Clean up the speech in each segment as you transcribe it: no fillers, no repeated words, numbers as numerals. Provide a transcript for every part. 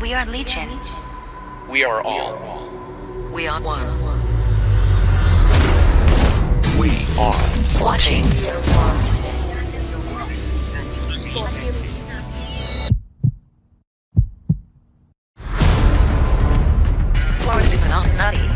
We are Legion. We are all. We are one. We are Watching. Nutty.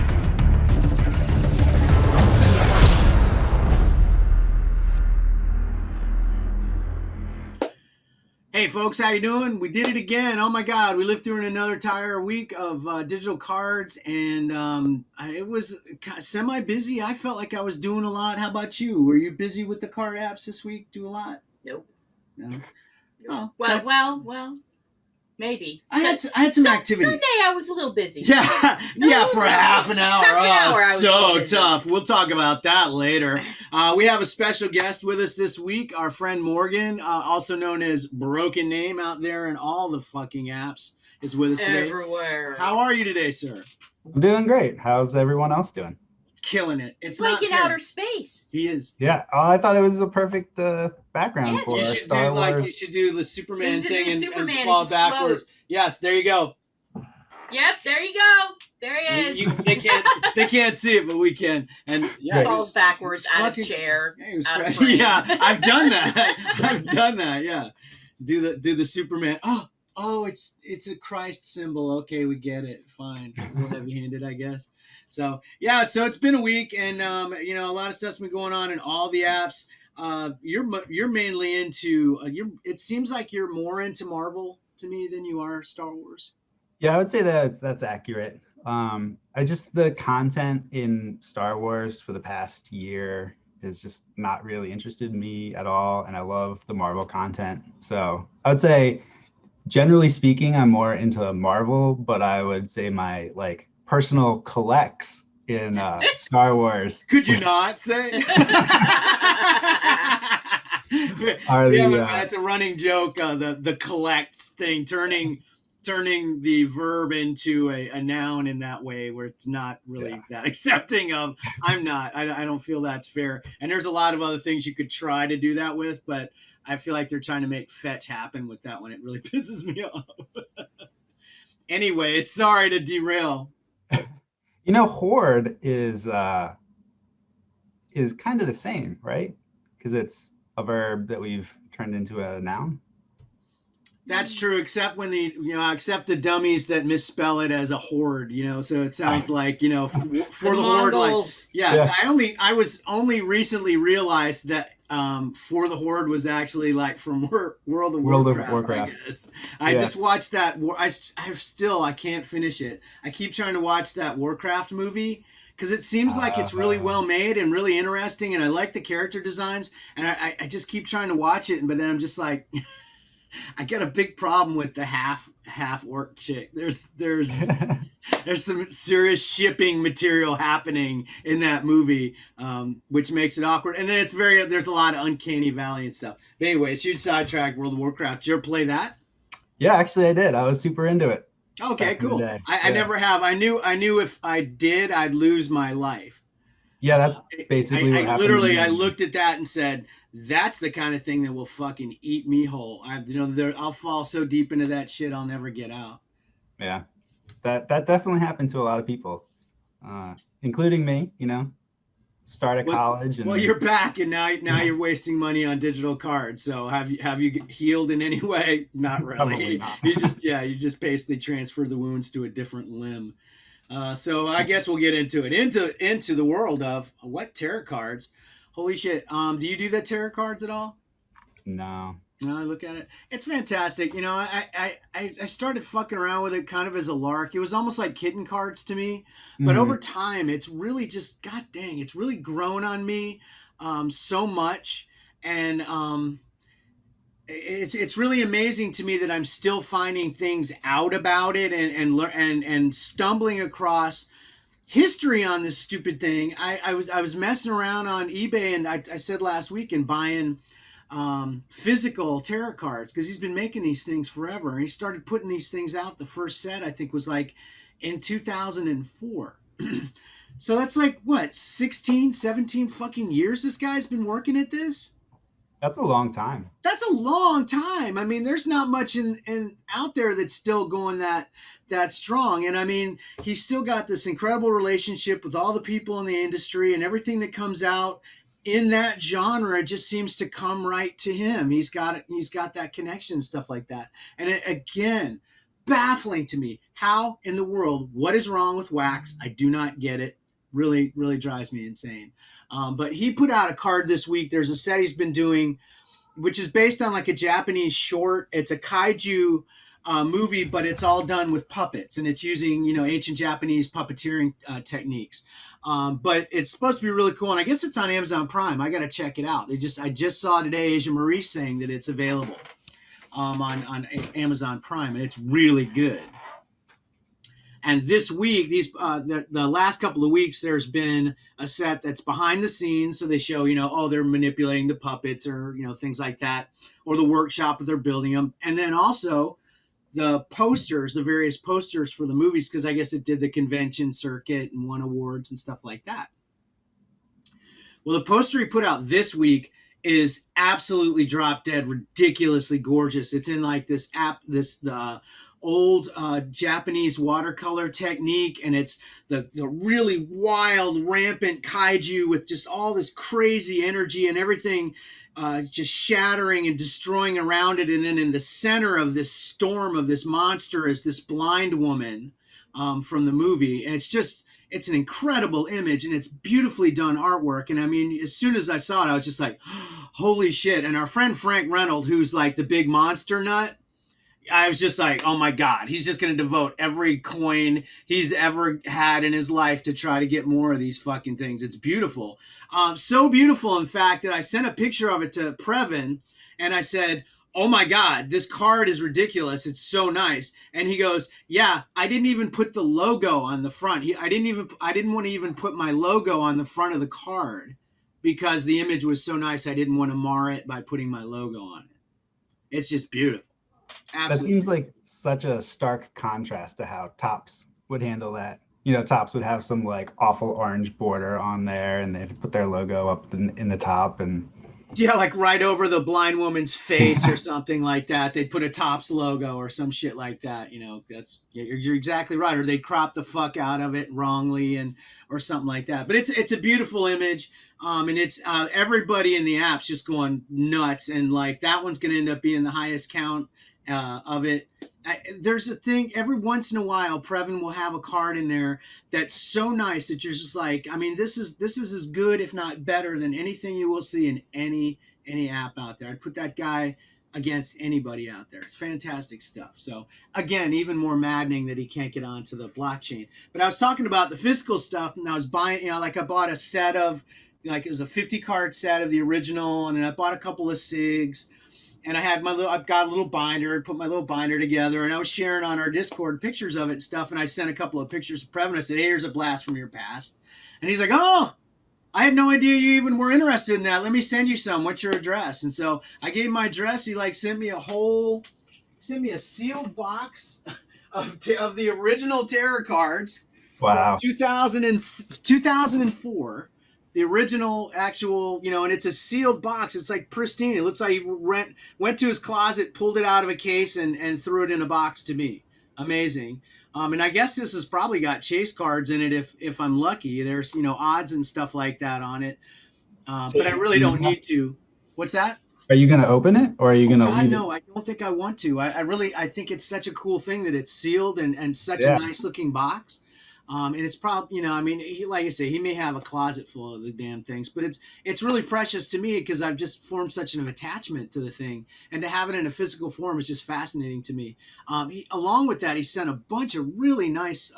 Hey folks, how you doing? We did it again. Oh my God, we lived through another entire week of digital cards, and it was semi-busy. I felt like I was doing a lot. How about you? Were you busy with the card apps this week? Do a lot? Nope. No. Oh, well. Maybe. I had some activity. Sunday I was a little busy. Yeah, for half an hour. I was So tough. We'll talk about that later. We have a special guest with us this week, our friend Morgan, also known as Brokenname out there in all the fucking apps, is with us today. Everywhere. How are you today, sir? I'm doing great. How's everyone else doing? Killing it. It's like not in fair. outer space. He is. Yeah, I thought it was a perfect background for You should Star Wars. you should do the Superman thing and Superman fall and just backwards. float. Yes, there you go. Yep, there you go. There he is. They can't see it, but we can. And yeah, falls backwards out of chair. Yeah, he was out of crazy. frame. Yeah, I've done that. Yeah, do the Superman. Oh, it's a Christ symbol. Okay, we get it. Fine, a little heavy-handed, I guess. So yeah, so it's been a week, and a lot of stuff's been going on in all the apps. You're mainly into. It seems like you're more into Marvel to me than you are Star Wars. Yeah, I would say that's accurate. The content in Star Wars for the past year is just not really interested in me at all, and I love the Marvel content. So I would say, generally speaking, I'm more into Marvel, but I would say my personal collects in Star Wars. Could you not say? That's a running joke. The collects thing, turning the verb into a noun in that way, where it's not really that accepting of. I don't feel that's fair. And there's a lot of other things you could try to do that with, but I feel like they're trying to make fetch happen with that one. It really pisses me off. Anyway, sorry to derail. Hoard is kind of the same, right? Because it's a verb that we've turned into a noun. That's true, except when except the dummies that misspell it as a horde, so it sounds like, for the horde, I was only recently realized that for the horde was actually from World of Warcraft. I guess. I just watched that. I can't finish it. I keep trying to watch that Warcraft movie because it seems like it's really well made and really interesting, and I like the character designs, and I just keep trying to watch it, but then I'm just like. I got a big problem with the half orc chick. There's some serious shipping material happening in that movie, which makes it awkward. And then there's a lot of uncanny valley and stuff. But anyways, huge sidetrack. World of Warcraft. Did you ever play that? Yeah, actually I did. I was super into it. Okay, cool. I never have. I knew if I did, I'd lose my life. Yeah, that's basically what happened. Literally, I looked at that and said, that's the kind of thing that will fucking eat me whole. I'll fall so deep into that shit, I'll never get out. Yeah, that definitely happened to a lot of people, including me. Start at college. Well, you're back, and now you're wasting money on digital cards. So have you healed in any way? Not really. Probably not. you just basically transfer the wounds to a different limb. So I guess we'll get into it. Into the world of what tarot cards. Holy shit. Do you do the tarot cards at all? No. No, I look at it. It's fantastic. I started fucking around with it kind of as a lark. It was almost like kitten cards to me. But over time, it's really just, god dang, it's really grown on me so much. And it's really amazing to me that I'm still finding things out about it and stumbling across history on this stupid thing. I was messing around on eBay, and I said last week and buying physical tarot cards because he's been making these things forever. And he started putting these things out. The first set I think was in 2004. So that's 16, 17 fucking years this guy's been working at this. That's a long time. That's a long time. I mean, there's not much in out there that's still going that strong. And I mean, he's still got this incredible relationship with all the people in the industry, and everything that comes out in that genre just seems to come right to him. He's got that connection and stuff like that. And again, baffling to me. How in the world? What is wrong with wax? I do not get it. Really, really drives me insane. But he put out a card this week. There's a set he's been doing, which is based on like a Japanese short. It's a kaiju movie, but it's all done with puppets, and it's using ancient Japanese puppeteering techniques. But it's supposed to be really cool, and I guess it's on Amazon Prime. I got to check it out. I just saw today Asia Marie saying that it's available on Amazon Prime, and it's really good. And this week, the last couple of weeks, there's been a set that's behind the scenes. So they show, they're manipulating the puppets, or, things like that, or the workshop that they're building them. And then also the posters, the various posters for the movies, because I guess it did the convention circuit and won awards and stuff like that. Well, the poster he put out this week is absolutely drop dead, ridiculously gorgeous. It's in like this old Japanese watercolor technique, and it's the really wild, rampant kaiju with just all this crazy energy and everything just shattering and destroying around it. And then in the center of this storm of this monster is this blind woman from the movie. And it's an incredible image, and it's beautifully done artwork. And I mean, as soon as I saw it, I was just like, holy shit. And our friend Frank Reynolds, who's like the big monster nut, I was just like, oh my God, he's just going to devote every coin he's ever had in his life to try to get more of these fucking things. It's beautiful. So beautiful, in fact, that I sent a picture of it to Previn, and I said, oh my God, this card is ridiculous. It's so nice. And he goes, yeah, I didn't even put the logo on the front. I didn't want to even put my logo on the front of the card because the image was so nice. I didn't want to mar it by putting my logo on it. It's just beautiful. Absolutely. That seems like such a stark contrast to how Topps would handle that. Topps would have some like awful orange border on there, and they'd put their logo up in the top, and yeah, like right over the blind woman's face or something like that. They'd put a Topps logo or some shit like that. You're exactly right. Or they'd crop the fuck out of it wrongly or something like that. But it's a beautiful image. And it's everybody in the app's just going nuts, and like that one's going to end up being the highest count of it. There's a thing every once in a while, Previn will have a card in there that's so nice that you're just like, I mean, this is as good, if not better, than anything you will see in any app out there. I'd put that guy against anybody out there. It's fantastic stuff. So again, even more maddening that he can't get onto the blockchain. But I was talking about the physical stuff, and I was buying, I bought a set of, like, it was a 50 card set of the original, and then I bought a couple of SIGs. And I've got a little binder, put my little binder together, and I was sharing on our Discord pictures of it and stuff. And I sent a couple of pictures to Previn. I said, hey, here's a blast from your past. And he's like, oh, I had no idea you even were interested in that. Let me send you some. What's your address? And so I gave him my address. He sent me a sealed box of the original tarot cards. Wow. From 2004. The original actual, and it's a sealed box. It's like pristine. It looks like he went to his closet, pulled it out of a case, and threw it in a box to me. Amazing. And I guess this has probably got chase cards in it if I'm lucky. There's, odds and stuff like that on it. But I really don't need to. What's that? Are you going to open it, or are you going to leave no, I don't think I want to. I think it's such a cool thing that it's sealed and such a nice looking box. And it's probably, like I say, he may have a closet full of the damn things, but it's really precious to me because I've just formed such an attachment to the thing, and to have it in a physical form is just fascinating to me. Along with that, he sent a bunch of really nice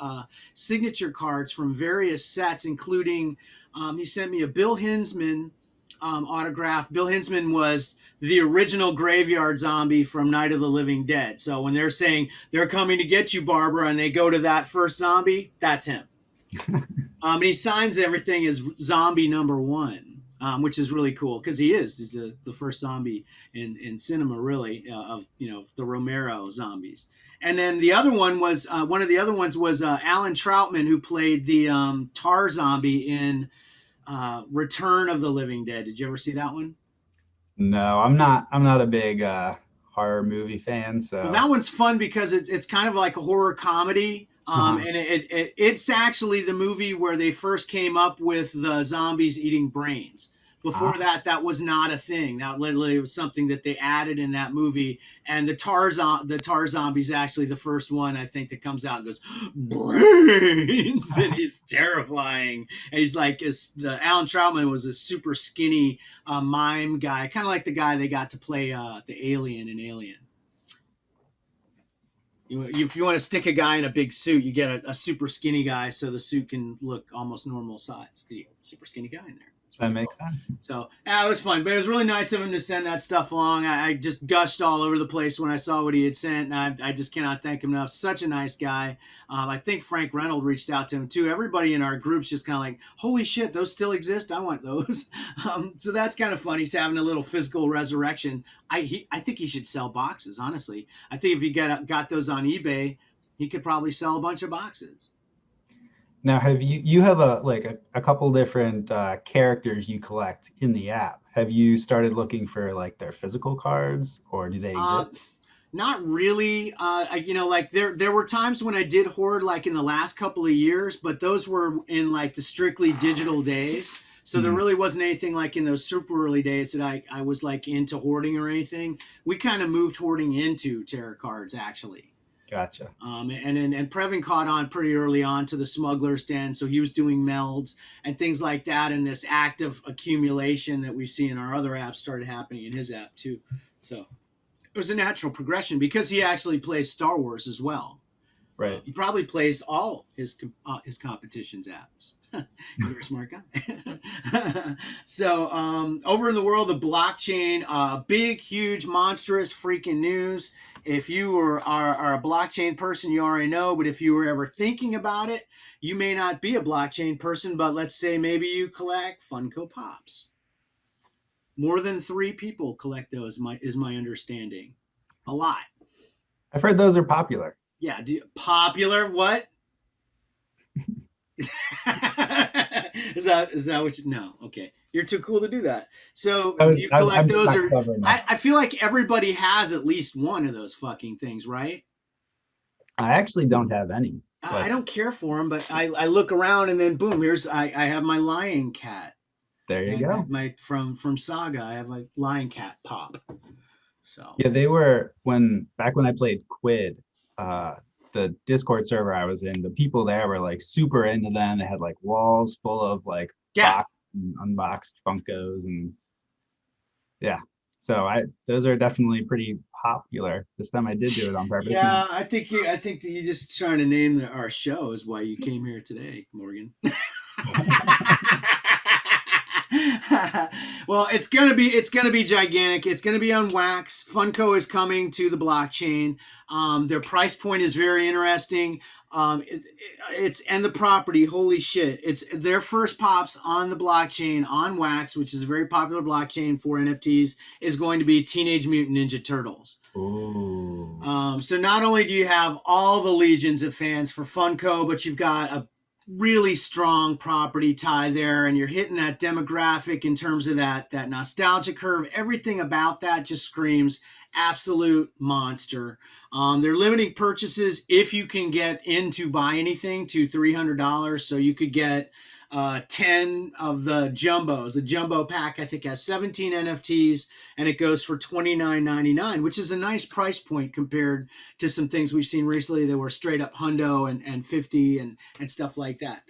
signature cards from various sets, including he sent me a Bill Hinsman autograph. Bill Hinsman was the original graveyard zombie from Night of the Living Dead. So when they're saying they're coming to get you, Barbara, and they go to that first zombie, that's him. And he signs everything as zombie number 1, which is really cool because he's the first zombie in cinema, really, of the Romero zombies. And then the other one was one of the other ones was Alan Troutman, who played the Tar zombie in Return of the Living Dead. Did you ever see that one? No, I'm not a big horror movie fan, Well, so that one's fun because it's kind of like a horror comedy. uh-huh. And it's actually the movie where they first came up with the zombies eating brains. Before Ah, that, that was not a thing. That literally was something that they added in that movie. And the tar zombie is actually the first one I think that comes out and goes brains, and he's terrifying. And he's like, the Alan Troutman was a super skinny mime guy, kind of like the guy they got to play the alien in Alien. If you want to stick a guy in a big suit, you get a super skinny guy so the suit can look almost normal size because you have a super skinny guy in there. It's that really makes cool. sense. So yeah, it was fun, but it was really nice of him to send that stuff along. I just gushed all over the place when I saw what he had sent, and I just cannot thank him enough. Such a nice guy. I think Frank Reynolds reached out to him too. Everybody in our group's just kind of like, holy shit, those still exist? I want those. So that's kind of fun. He's having a little physical resurrection. I think he should sell boxes, honestly. I think if he got those on eBay, he could probably sell a bunch of boxes. Now, have you have a couple different characters you collect in the app? Have you started looking for like their physical cards, or do they Uh, exist? Not really. Like there were times when I did hoard like in the last couple of years, but those were in like the strictly digital days. So there Hmm, really wasn't anything like in those super early days that I was like into hoarding or anything. We kind of moved hoarding into tarot cards actually. gotcha. And Previn caught on pretty early on to the smuggler's den, so he was doing melds and things like that, and this active accumulation that we see in our other apps started happening in his app too. So it was a natural progression because he actually plays Star Wars as well. Right. He probably plays all his competitions apps. You're a smart guy. So over in the world of blockchain, big, huge, monstrous, freaking news. If you are a blockchain person, you already know. But if you were ever thinking about it, you may not be a blockchain person. But let's say maybe you collect Funko Pops. More than 3 people collect those. Is my understanding. A lot. I've heard those are popular. Yeah. Popular what? Is that what you no, okay. You're too cool to do that. So I do was, you collect I'm just those not or clever enough. I feel like everybody has at least one of those fucking things, right? I actually don't have any, I but don't care for them, but I look around and then boom, I have my lion cat. there you I have go. my from Saga, I have my lion cat pop. So Yeah, they were when I played Quid, uh, the Discord server I was in, the people there were like super into them. They had like walls full of like yeah. boxed and unboxed Funkos and yeah. So those are definitely pretty popular. This time I did do it on purpose. Yeah, I think that you're just trying to name our show is why you came here today, Morgan. Well, it's gonna be gigantic. It's gonna be on wax. Funko is coming to the blockchain. Their price point is very interesting. It's and the property. Holy shit! It's their first pops on the blockchain on wax, which is a very popular blockchain for NFTs. Is going to be Teenage Mutant Ninja Turtles. Ooh. So not only do you have all the legions of fans for Funko, but you've got a really strong property tie there, and you're hitting that demographic in terms of that nostalgia curve. Everything about that just screams absolute monster. They're limiting purchases if you can get in to buy anything to $300. So you could get 10 of the jumbos. The jumbo pack, I think, has 17 NFTs, and it goes for $29.99, which is a nice price point compared to some things we've seen recently that were straight up hundo and 50 and stuff like that.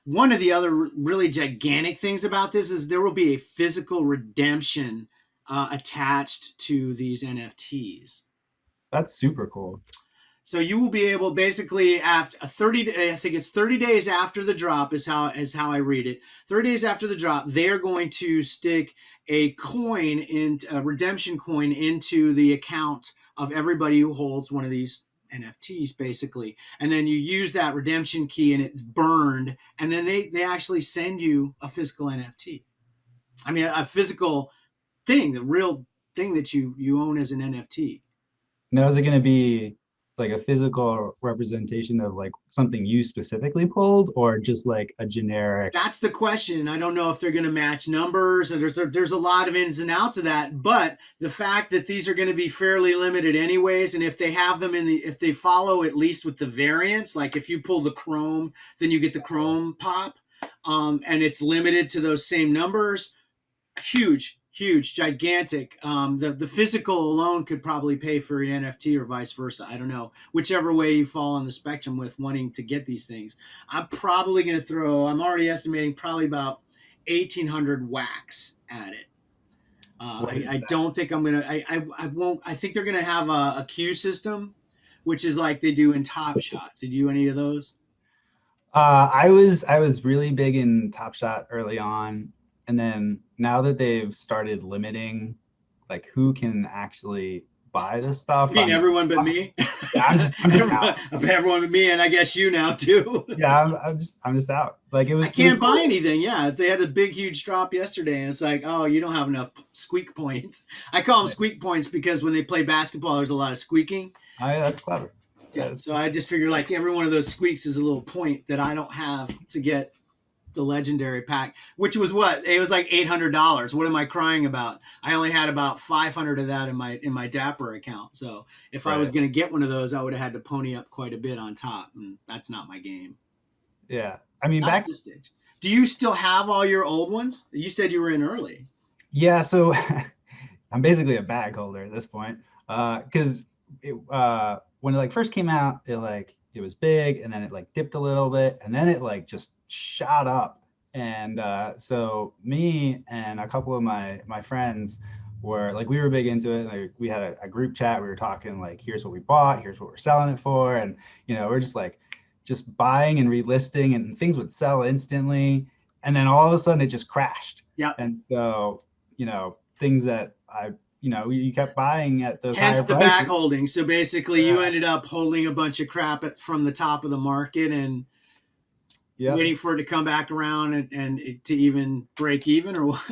One of the other really gigantic things about this is there will be a physical redemption attached to these NFTs. That's super cool. So you will be able basically after 30, I think it's 30 days after the drop is how I read it. 30 days after the drop, they're going to stick a coin in a redemption coin into the account of everybody who holds one of these NFTs basically. And then you use that redemption key and it's burned, and then they actually send you a physical NFT. I mean a physical thing, the real thing that you own as an NFT. Now is it going to be like a physical representation of like something you specifically pulled, or just like a generic? That's the question. I don't know if they're going to match numbers. And there's a lot of ins and outs of that. But the fact that these are going to be fairly limited anyways, and if they have them if they follow at least with the variants, like if you pull the chrome, then you get the chrome pop, and it's limited to those same numbers. Huge, gigantic. The physical alone could probably pay for an NFT or vice versa. I don't know. Whichever way you fall on the spectrum with wanting to get these things. I'm probably going to I'm already estimating probably about 1,800 wax at it. I don't think I'm going to, I won't, I think they're going to have a queue system, which is like they do in Top Shot. Did you do any of those? I was really big in Top Shot early on. And then now that they've started limiting like who can actually buy this stuff, You mean everyone but me? Yeah, I'm just out. Everyone but me, and I guess you now too. Yeah, I'm just out. Like I can't buy anything. Yeah, they had a big huge drop yesterday, and it's like, oh, you don't have enough squeak points. I call them squeak points because when they play basketball, there's a lot of squeaking. Oh, yeah, that's clever. Yeah, so I just figure like every one of those squeaks is a little point that I don't have to get the legendary pack, which was what? It was like $800. What am I crying about? I only had about 500 of that in my Dapper account. So if I was going to get one of those, I would have had to pony up quite a bit on top, and that's not my game. Yeah, I mean, back at this stage. Do you still have all your old ones? You said you were in early. Yeah, so I'm basically a bag holder at this point, because when it like first came out, it was big, and then it like dipped a little bit, and then it like just shot up. And so me and a couple of my friends were like, we were big into it. Like, we had a group chat. We were talking like, here's what we bought, here's what we're selling it for, and we're just buying and relisting, and things would sell instantly. And then all of a sudden it just crashed. Yeah. And so things that you kept buying at those hence higher the prices. back holding. So basically you ended up holding a bunch of crap from the top of the market and waiting for it to come back around and to even break even, or what?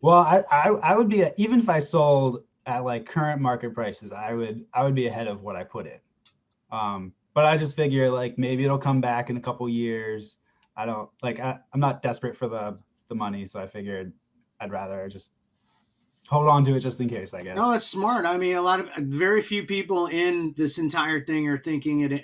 Well, I would be, even if I sold at like current market prices, I would be ahead of what I put in. But I just figure like maybe it'll come back in a couple years. I'm not desperate for the money, so I figured I'd rather just hold on to it just in case, I guess. No, it's smart. I mean, very few people in this entire thing are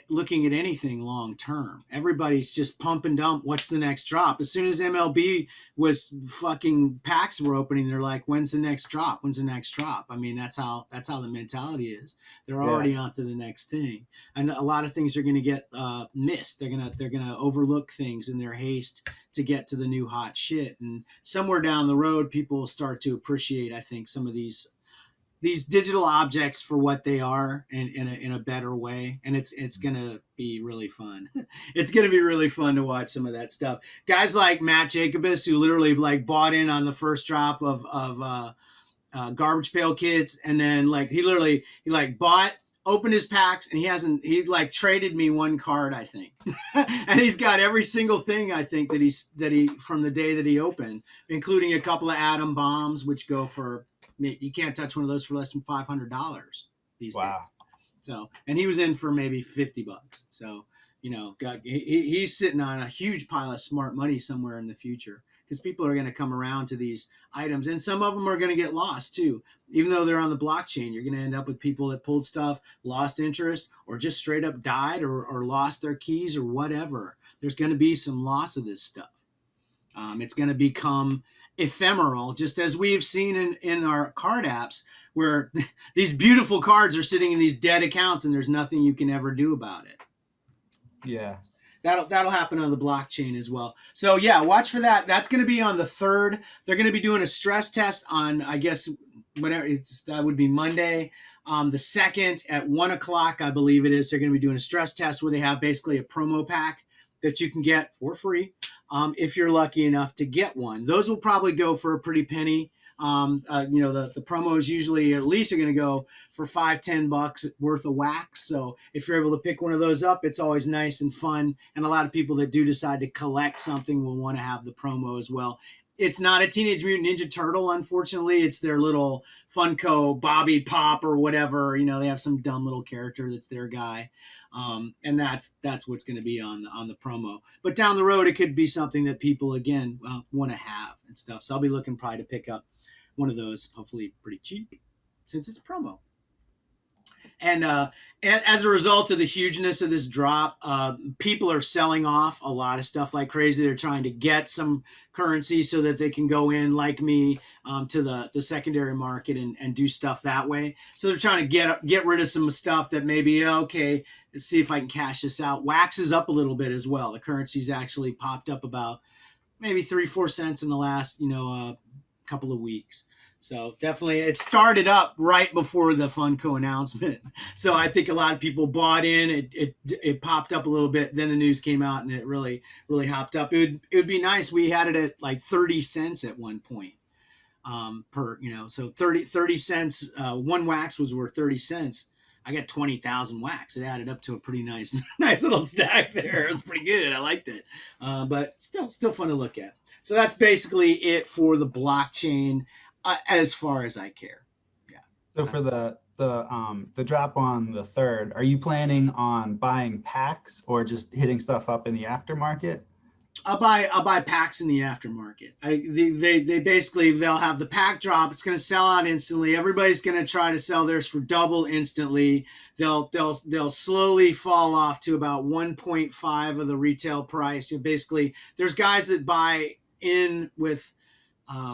looking at anything long term. Everybody's just pump and dump. What's the next drop? As soon as MLB was fucking packs were opening, they're like, when's the next drop? When's the next drop? I mean, that's how the mentality is. They're already on to the next thing. And a lot of things are going to get missed. They're going to overlook things in their haste to get to the new hot shit. And somewhere down the road, people will start to appreciate, I think, some of these digital objects for what they are in a better way. And it's going to be really fun. It's going to be really fun to watch some of that stuff. Guys like Matt Jacobus, who literally like bought in on the first drop of Garbage Pail Kids. And then like, he bought, opened his packs, and he like traded me one card, I think. And he's got every single thing, I think, that he from the day that he opened, including a couple of atom bombs, which go for, you can't touch one of those for less than $500 these days. So, and he was in for maybe $50. So, he's sitting on a huge pile of smart money somewhere in the future, because people are going to come around to these items, and some of them are going to get lost too. Even though they're on the blockchain, you're going to end up with people that pulled stuff, lost interest, or just straight up died or lost their keys or whatever. There's going to be some loss of this stuff. It's going to become ephemeral, just as we've seen in our card apps, where these beautiful cards are sitting in these dead accounts and there's nothing you can ever do about it. Yeah. That'll happen on the blockchain as well. So yeah, watch for that. That's going to be on the 3rd. They're going to be doing a stress test on, I guess, that would be Monday. The 2nd at 1:00, I believe it is. They're going to be doing a stress test where they have basically a promo pack that you can get for free if you're lucky enough to get one. Those will probably go for a pretty penny. The promos usually at least are going to go for $5-10 worth of wax. So if you're able to pick one of those up, it's always nice and fun. And a lot of people that do decide to collect something will want to have the promo as well. it's not a Teenage Mutant Ninja Turtle, unfortunately. It's their little Funko Bobby Pop or whatever. You know, they have some dumb little character that's their guy. And that's what's going to be on the promo. But down the road, it could be something that people, again, want to have and stuff. So I'll be looking probably to pick up one of those, hopefully pretty cheap, since it's a promo. And as a result of the hugeness of this drop, people are selling off a lot of stuff like crazy. They're trying to get some currency so that they can go in, like me, to the secondary market and do stuff that way. So they're trying to get rid of some stuff that maybe, okay, let's see if I can cash this out. Wax is up a little bit as well. The currency's actually popped up about maybe 3-4 cents in the last, couple of weeks. So definitely, it started up right before the Funko announcement. So I think a lot of people bought in. It popped up a little bit. Then the news came out, and it really hopped up. It would be nice. We had it at like 30 cents at one point per. So 30 cents. One wax was worth 30 cents. I got 20,000 wax. It added up to a pretty nice little stack there. It was pretty good. I liked it, but still fun to look at. So that's basically it for the blockchain. As far as I care, yeah. So for the drop on the 3rd, are you planning on buying packs or just hitting stuff up in the aftermarket? I'll buy packs in the aftermarket. They basically, they'll have the pack drop. It's going to sell out instantly. Everybody's going to try to sell theirs for double instantly. They'll slowly fall off to about 1.5 of the retail price. Basically, there's guys that buy in with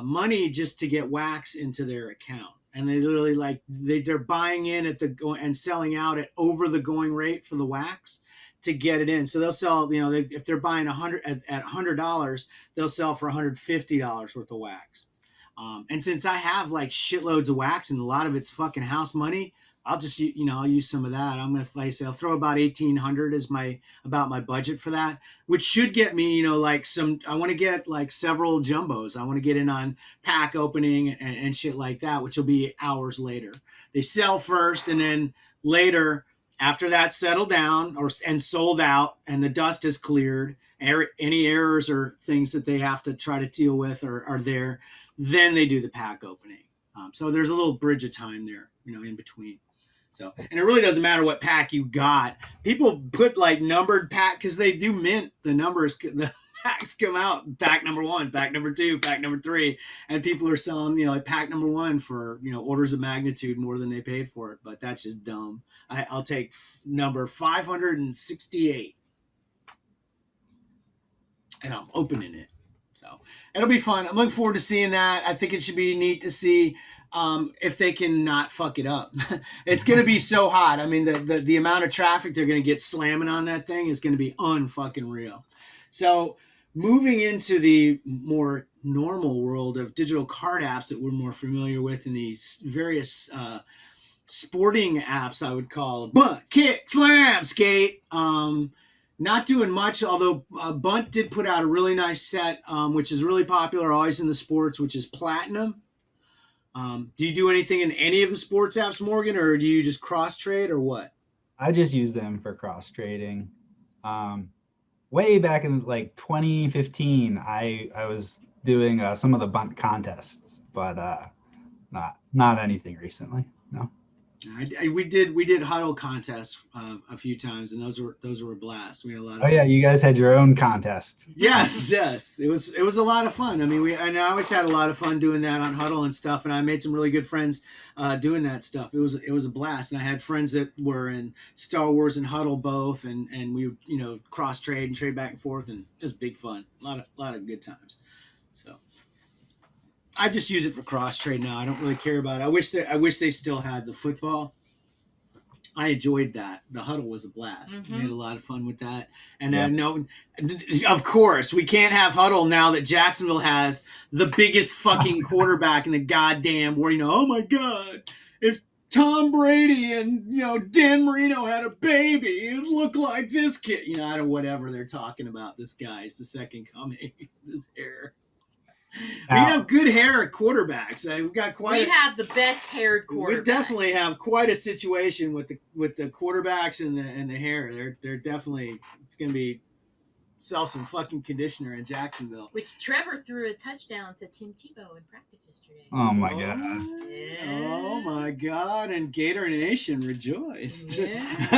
money just to get wax into their account, and they literally they're buying in at and selling out at over the going rate for the wax to get it in. So they'll sell, if they're buying at $100, they'll sell for $150 worth of wax. And since I have like shitloads of wax and a lot of it's fucking house money, I'll just, I'll use some of that. I'm going to, I'll throw about 1,800 as my budget for that, which should get me, I want to get like several jumbos. I want to get in on pack opening and shit like that, which will be hours later. They sell first, and then later, after that's settled down and sold out and the dust is cleared, any errors or things that they have to try to deal with are there, then they do the pack opening. So there's a little bridge of time there, in between. So, and it really doesn't matter what pack you got. People put like numbered pack because they do mint the numbers. The packs come out, pack number 1, pack number 2, pack number 3, and people are selling, like pack number 1 for, orders of magnitude more than they paid for it. But that's just dumb. I'll take number 568, and I'm opening it. So it'll be fun. I'm looking forward to seeing that. I think it should be neat to see if they can not fuck it up. It's going to be so hot. I mean, the amount of traffic they're going to get slamming on that thing is going to be unfucking real. So moving into the more normal world of digital card apps that we're more familiar with in these various sporting apps, I would call bunt, kick, slam, skate. Not doing much, although Bunt did put out a really nice set, which is really popular, always in the sports, which is Platinum. Do you do anything in any of the sports apps, Morgan, or do you just cross trade or what? I just use them for cross trading. Way back in like 2015, I was doing some of the bunt contests, but not anything recently. No. We did huddle contests a few times, and those were a blast. We had a lot of fun. Yeah, you guys had your own contest. Yes, it was a lot of fun. I mean, I always had a lot of fun doing that on huddle and stuff, and I made some really good friends doing that stuff. It was a blast, and I had friends that were in Star Wars and huddle both, and we cross trade and trade back and forth, and just big fun. A lot of good times. So I just use it for cross trade now. I don't really care about it. I wish they still had the football. I enjoyed that. The huddle was a blast. Mm-hmm. We had a lot of fun with that. And I know, of course, we can't have huddle now that Jacksonville has the biggest fucking quarterback in the goddamn world. Oh my God, if Tom Brady and Dan Marino had a baby, it'd look like this kid. I don't whatever they're talking about. This guy's the second coming. This hair. We have good hair at quarterbacks. We have the best haired quarterbacks. We definitely have quite a situation with the quarterbacks and the hair. They're definitely, it's going to be sell some fucking conditioner in Jacksonville. Which Trevor threw a touchdown to Tim Tebow in practice yesterday. Oh my god. Oh my god, and Gator Nation rejoiced. Yes.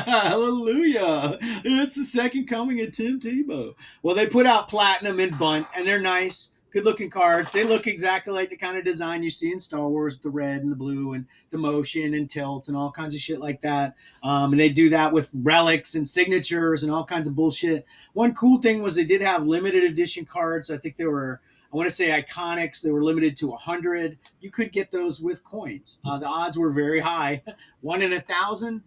Hallelujah. It's the second coming of Tim Tebow. Well, they put out Platinum and Bunt, and they're nice. Good looking cards. They look exactly like the kind of design you see in Star Wars, the red and the blue and the motion and tilts and all kinds of shit like that. And they do that with relics and signatures and all kinds of bullshit. One cool thing was they did have limited edition cards. I think they were, I want to say iconics. They were limited to 100. You could get those with coins. The odds were very high, 1 in 1,000.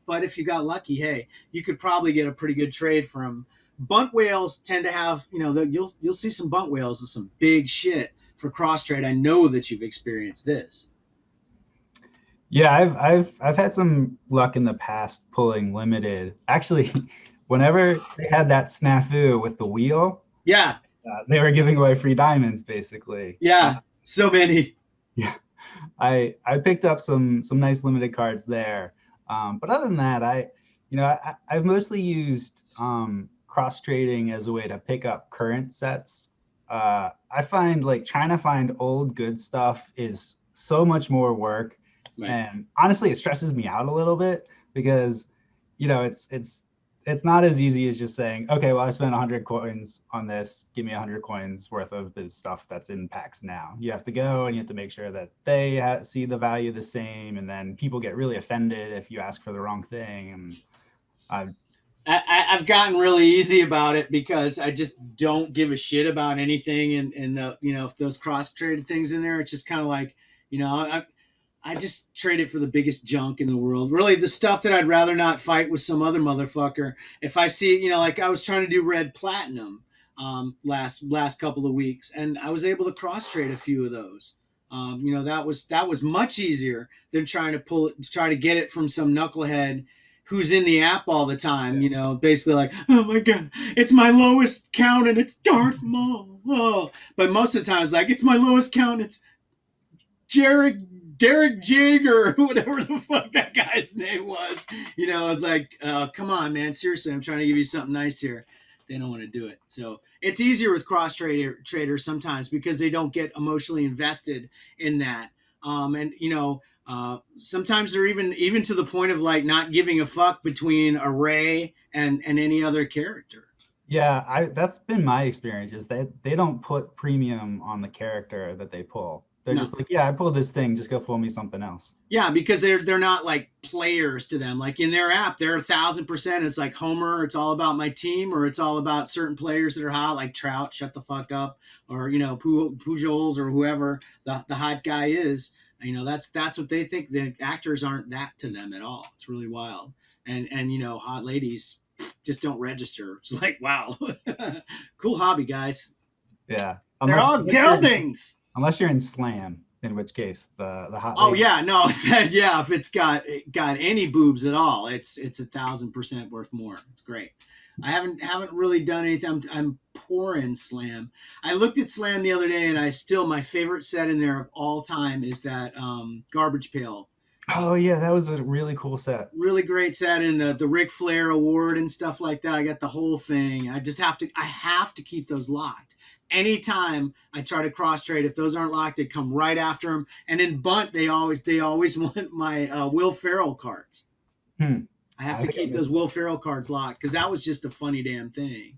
But if you got lucky, hey, you could probably get a pretty good trade from. Bunt whales tend to have, you'll see some bunt whales with some big shit for cross trade. I know that you've experienced this. Yeah, I've had some luck in the past pulling limited. Actually, whenever they had that snafu with the wheel, yeah, they were giving away free diamonds basically. Yeah, so many. Yeah, I picked up some nice limited cards there. But other than that, I've mostly used cross trading as a way to pick up current sets. I find like trying to find old good stuff is so much more work, right. And honestly, it stresses me out a little bit because it's not as easy as just saying, okay, well, I spent 100 coins on this, give me 100 coins worth of the stuff that's in packs now. You have to go and you have to make sure that they see the value the same, and then people get really offended if you ask for the wrong thing. And I've gotten really easy about it because I just don't give a shit about anything, and if those cross traded things in there, it's just kind of like, I just trade it for the biggest junk in the world. Really, the stuff that I'd rather not fight with some other motherfucker. If I see, like I was trying to do red platinum last couple of weeks, and I was able to cross trade a few of those. That was much easier than trying to get it from some knucklehead who's in the app all the time, basically like, oh my God, it's my lowest count and it's Darth Maul. Oh. But most of the time it's like, it's my lowest count, it's Derek Jager, whatever the fuck that guy's name was. It's like, come on, man, seriously, I'm trying to give you something nice here. They don't want to do it. So it's easier with cross traders sometimes because they don't get emotionally invested in that. Sometimes they're even to the point of like not giving a fuck between a Rey and any other character. Yeah, that's been my experience, is they don't put premium on the character that they pull. They're just like, yeah, I pulled this thing, just go pull me something else. Yeah, because they're not like players to them. Like in their app, they're 1,000%. It's like Homer, it's all about my team, or it's all about certain players that are hot, like Trout, shut the fuck up, or Pujols or whoever the hot guy is. That's what they think. The actors aren't that to them at all. It's really wild. And hot ladies just don't register. It's like, wow, cool hobby, guys. Yeah, they're all geldings. Unless you're in Slam, in which case the hot. Oh yeah, no, yeah. If it's got any boobs at all, it's 1,000% worth more. It's great. I haven't really done anything. I'm poor in Slam. I looked at Slam the other day, and my favorite set in there of all time is that Garbage Pail. Oh yeah, that was a really cool set. Really great set, and the Ric Flair award and stuff like that. I got the whole thing. I have to keep those locked. Anytime I try to cross trade, if those aren't locked, they come right after them. And in Bunt, they always want my Will Ferrell cards. I have to keep those Will Ferrell cards locked because that was just a funny damn thing.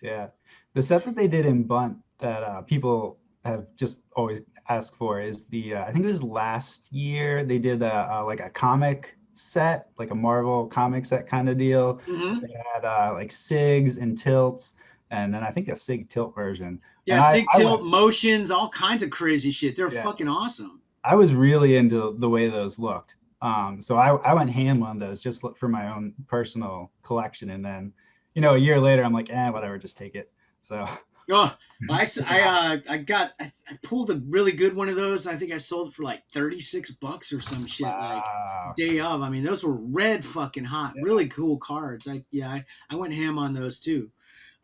Yeah, the set that they did in Bunt that people have just always asked for is I think it was last year they did a comic set, like a Marvel comic set kind of deal. Mm-hmm. They had like SIGs and tilts. And then I think a SIG tilt version. Yeah, SIG tilt, motions, all kinds of crazy shit. They're fucking awesome. I was really into the way those looked. So I went ham on those just for my own personal collection. And then, a year later, I'm like, whatever, just take it. So. Oh, I pulled a really good one of those. I think I sold it for like $36 or some shit. Wow. Like day of. I mean, those were red fucking hot. Yeah. Really cool cards. I went ham on those too.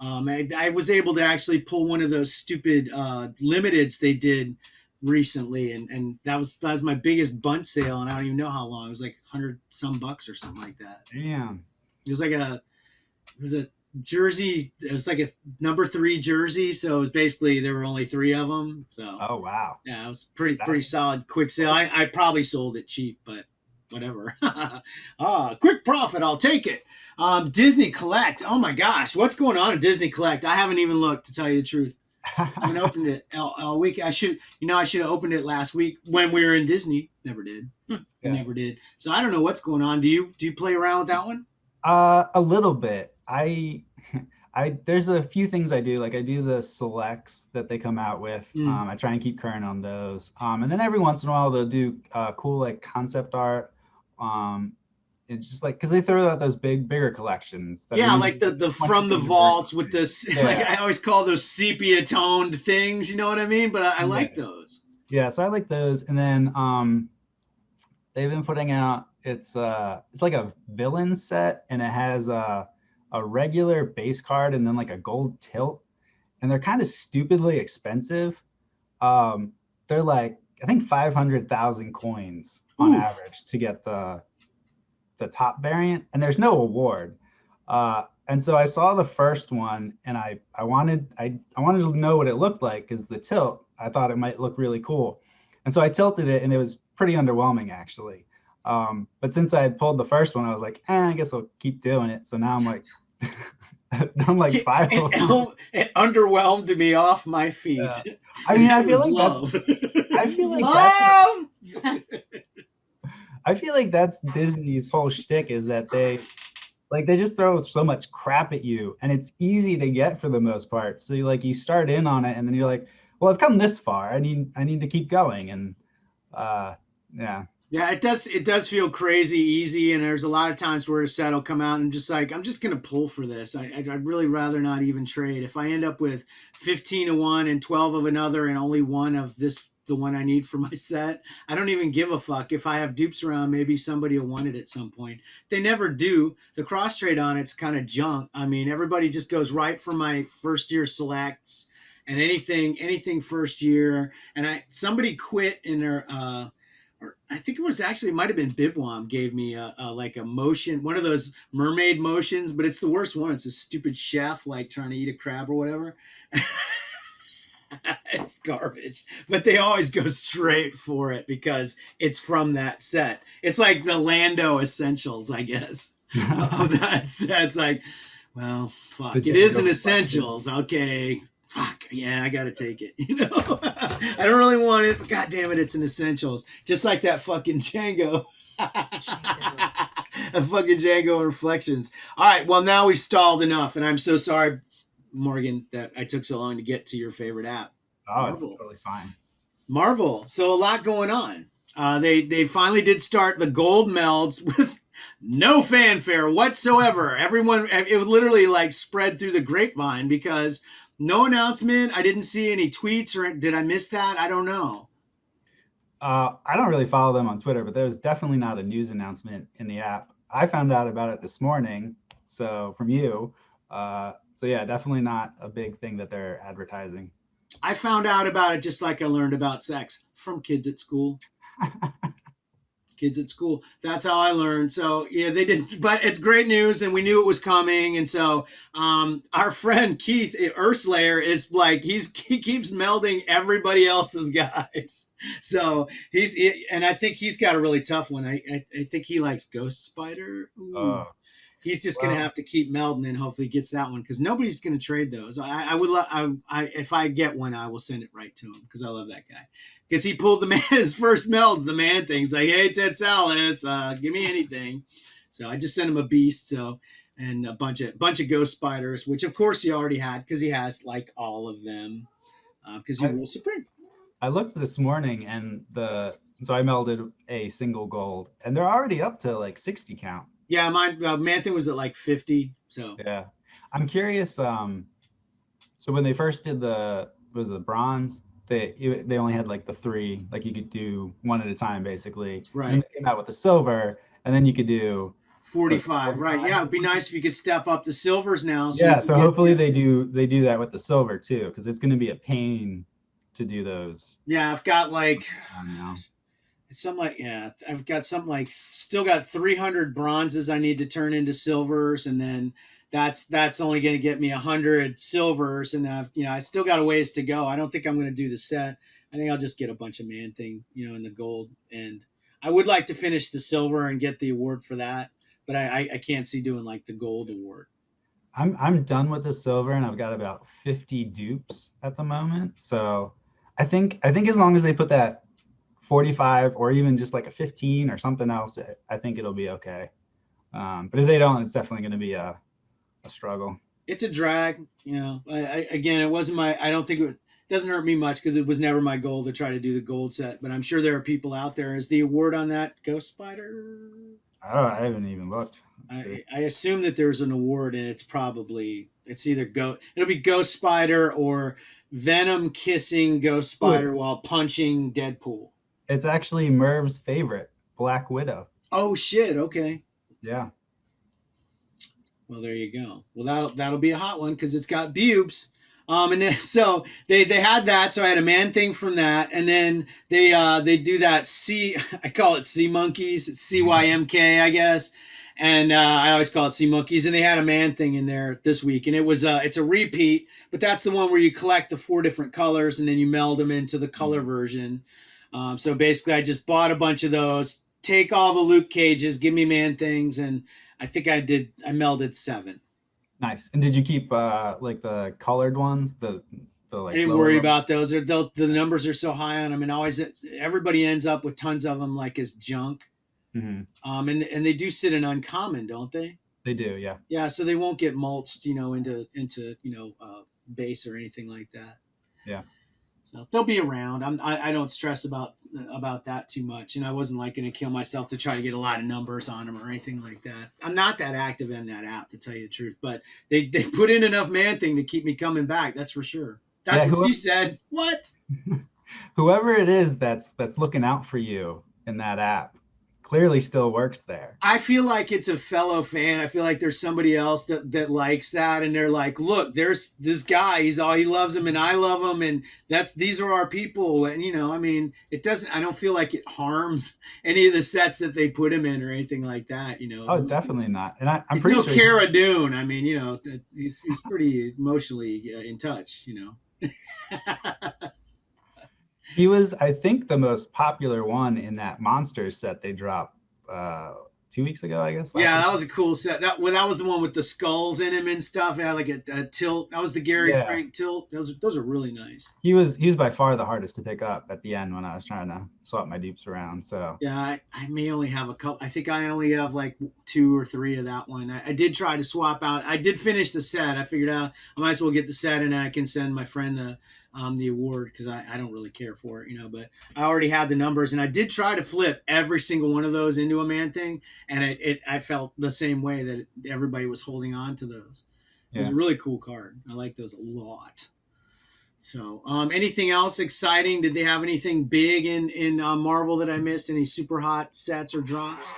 I was able to actually pull one of those stupid limiteds they did recently, and that was my biggest Bunt sale, and I don't even know how long. It was like $100 some or something like that. Damn. It was like jersey. It was like a number 3 jersey, so it was basically there were only 3 of them. So Oh wow. yeah, it was pretty solid. Quick sale. I probably sold it cheap, but whatever. Quick profit. I'll take it. Disney Collect. Oh my gosh, what's going on at Disney Collect? I haven't even looked, to tell you the truth. I haven't opened it all week. I should have opened it last week when we were in Disney. Never did. Yeah. Never did. So I don't know what's going on. Do you play around with that one? A little bit. I there's a few things I do. Like I do the selects that they come out with. I try and keep current on those. And then every once in a while they'll do cool like concept art. It's just like because they throw out those bigger collections. Yeah, like the from the vaults with this. Yeah. Like I always call those sepia toned things. You know what I mean? But I like those. Yeah, so I like those. And then they've been putting out it's like a villain set, and it has a regular base card and then like a gold tilt, and they're kind of stupidly expensive. They're like I think 500,000 coins on average to get the top variant, and there's no award. And so I saw the first one, and I wanted to know what it looked like because the tilt, I thought it might look really cool, and so I tilted it, and it was pretty underwhelming actually. But since I had pulled the first one, I was like, I guess I'll keep doing it. So now I'm like, I'm like 5. It underwhelmed me off my feet. Yeah. I mean, I feel like love. I feel like that's Disney's whole shtick is that they just throw so much crap at you, and it's easy to get for the most part. So you start in on it, and then you're like, well, I've come this far. I need to keep going, and yeah. Yeah, it does feel crazy easy, and there's a lot of times where a set will come out and just like I'm just gonna pull for this. I'd really rather not even trade. If I end up with 15 of one and 12 of another, and only one of this, the one I need for my set, I don't even give a fuck. If I have dupes around, maybe somebody will want it at some point. They never do. The cross trade on it's kind of junk. I mean, everybody just goes right for my first year selects and anything first year. And somebody quit in their or I think it might have been Bibwam gave me a motion, one of those mermaid motions, but it's the worst one. It's a stupid chef like trying to eat a crab or whatever. It's garbage, but they always go straight for it because it's from that set. It's like the Lando essentials, I guess, of that set. It's like, well, fuck, it is an essentials. Okay. Fuck, yeah, I gotta take it. I don't really want it, but god damn it, it's an essentials. Just like that fucking Django. A fucking Django Reflections. All right, well, now we've stalled enough, and I'm so sorry, Morgan, that I took so long to get to your favorite app. Oh, Marvel. It's totally fine. Marvel. So a lot going on. They finally did start the gold melds with no fanfare whatsoever. Everyone, it literally like spread through the grapevine because no announcement. I didn't see any tweets, or did I miss that? I don't know. I don't really follow them on Twitter, but there was definitely not a news announcement in the app. I found out about it this morning, so from you. So yeah, definitely not a big thing that they're advertising. I found out about it just like I learned about sex from kids at school. Kids at school. That's how I learned. So yeah, they didn't, but it's great news, and we knew it was coming. And so our friend Keith Urslayer is like he keeps melding everybody else's guys. So and I think he's got a really tough one. I think he likes Ghost Spider. He's just going to have to keep melding and hopefully gets that one because nobody's going to trade those. If I get one, I will send it right to him because I love that guy. Because he pulled his first melds, the man thing. He's like, hey, Tedsallis, give me anything. So I just sent him a beast. And a bunch of Ghost Spiders, which of course he already had because he has like all of them because he rules supreme. I looked this morning and so I melded a single gold and they're already up to like 60 count. Yeah, mine Man-Thing was at like 50. So yeah, I'm curious. So when they first did the bronze, they only had like the 3, like you could do one at a time basically. Right. And they came out with the silver, and then you could do 45. Right. Yeah, it'd be nice if you could step up the silvers now. So hopefully they do that with the silver too, because it's going to be a pain to do those. Yeah, I've got like. I don't know. I've got something like still got 300 bronzes I need to turn into silvers, and then that's only going to get me 100 silvers, and I still got a ways to go. I don't think I'm going to do the set. I think I'll just get a bunch of Man Thing, in the gold, and I would like to finish the silver and get the award for that, but I can't see doing like the gold award. I'm done with the silver, and I've got about 50 dupes at the moment. So I think as long as they put that 45 or even just like a 15 or something else, I think it'll be okay. But if they don't, it's definitely going to be a struggle. It's a drag, again, it wasn't I don't think it doesn't hurt me much because it was never my goal to try to do the gold set, but I'm sure there are people out there. Is the award on that Ghost Spider? I haven't even looked. I assume that there's an award, and it's either it'll be Ghost Spider or Venom kissing Ghost Spider while punching Deadpool. It's actually Merv's favorite, Black Widow. Oh shit! Okay. Yeah. Well, there you go. Well, that'll be a hot one because it's got boobs. And then, so they had that. So I had a Man Thing from that, and then they do that I call it Sea Monkeys. It's CYMK, I guess. And I always call it Sea Monkeys. And they had a Man Thing in there this week, and it's a repeat, but that's the one where you collect the 4 different colors and then you meld them into the color version. So basically, I just bought a bunch of those. Take all the Luke Cages, give me Man Things, and I think I melded 7. Nice. And did you keep like the colored ones? The like. I didn't worry about those. The numbers are so high on them, and everybody ends up with tons of them like as junk. Mm-hmm. And they do sit in uncommon, don't they? They do, yeah. Yeah, so they won't get mulched, into base or anything like that. Yeah. So they'll be around. I don't stress about that too much, and I wasn't like going to kill myself to try to get a lot of numbers on them or anything like that. I'm not that active in that app, to tell you the truth, but they put in enough Man Thing to keep me coming back. That's for sure. That's what you said. What? Whoever it is that's looking out for you in that app clearly still works there. I feel like it's a fellow fan. I feel like there's somebody else that likes that, and they're like, look, there's this guy, he loves him and I love him, and these are our people. And it doesn't, I don't feel like it harms any of the sets that they put him in or anything like that. Oh, definitely not. And I'm he's pretty no sure Cara Dune. He's pretty emotionally in touch. He was, I think, the most popular one in that Monsters set they dropped 2 weeks ago, I guess. That was a cool set. That was the one with the skulls in him and stuff. It had like a tilt. That was the Gary Frank tilt. Those are really nice. He was by far the hardest to pick up at the end when I was trying to swap my dupes around. So yeah, I may only have a couple. I think I only have like 2 or 3 of that one. I did try to swap out. I did finish the set. I figured out I might as well get the set, and then I can send my friend the award because I don't really care for it, but I already had the numbers, and I did try to flip every single one of those into a Man Thing, and I felt the same way that everybody was holding on to those. It was a really cool card. I like those a lot. So anything else exciting? Did they have anything big in Marvel that I missed? Any super hot sets or drops?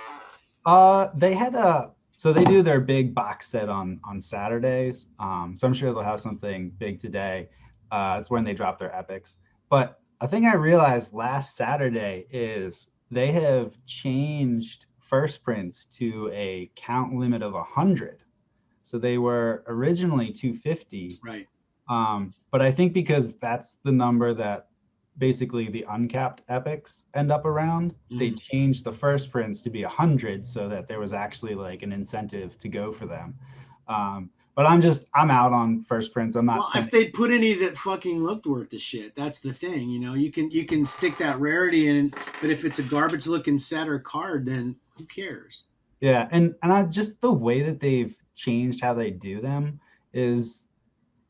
They had so they do their big box set on Saturdays. So I'm sure they'll have something big today. It's when they drop their epics. But a thing I realized last Saturday is they have changed first prints to a count limit of 100. So they were originally 250. Right. But I think because that's the number that basically the uncapped epics end up around, they changed the first prints to be 100 so that there was actually like an incentive to go for them. But I'm out on first prints. I'm not. Well, if they put any that fucking looked worth the shit, that's the thing. You can stick that rarity in, but if it's a garbage looking set or card, then who cares? Yeah, and I just the way that they've changed how they do them is,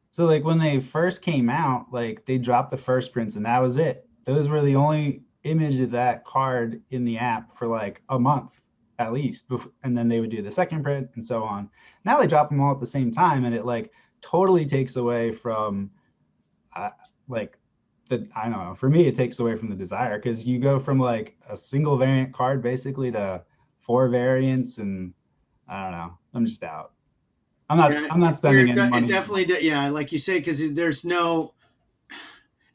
so like when they first came out, like they dropped the first prints and that was it. Those were the only image of that card in the app for like a month at least, and then they would do the second print and so on. Now they drop them all at the same time, and it like totally takes away from I don't know, for me it takes away from the desire, because you go from like a single variant card basically to 4 variants, and I don't know, I'm just out. I'm not spending any money. It definitely, yeah, like you say, because there's no.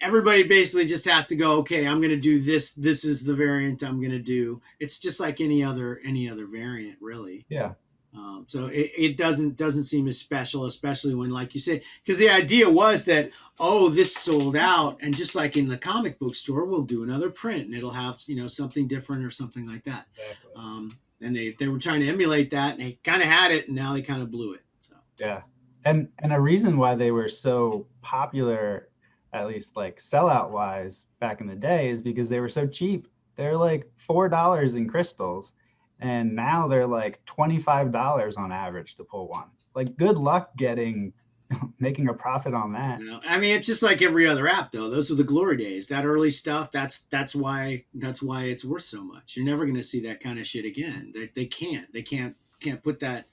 Everybody basically just has to go, okay, I'm going to do this. This is the variant I'm going to do. It's just like any other variant, really. Yeah. So it doesn't seem as special, especially when, like you say, because the idea was that, oh, this sold out, and just like in the comic book store, we'll do another print and it'll have something different or something like that. Exactly. And they were trying to emulate that, and they kind of had it, and now they kind of blew it. So yeah, and a reason why they were so popular, at least like sellout wise back in the day, is because they were so cheap. They're like $4 in crystals, and now they're like $25 on average to pull one. Like, good luck making a profit on that. I mean, it's just like every other app, though. Those are the glory days. That early stuff. That's why it's worth so much. You're never going to see that kind of shit again. They can't put that,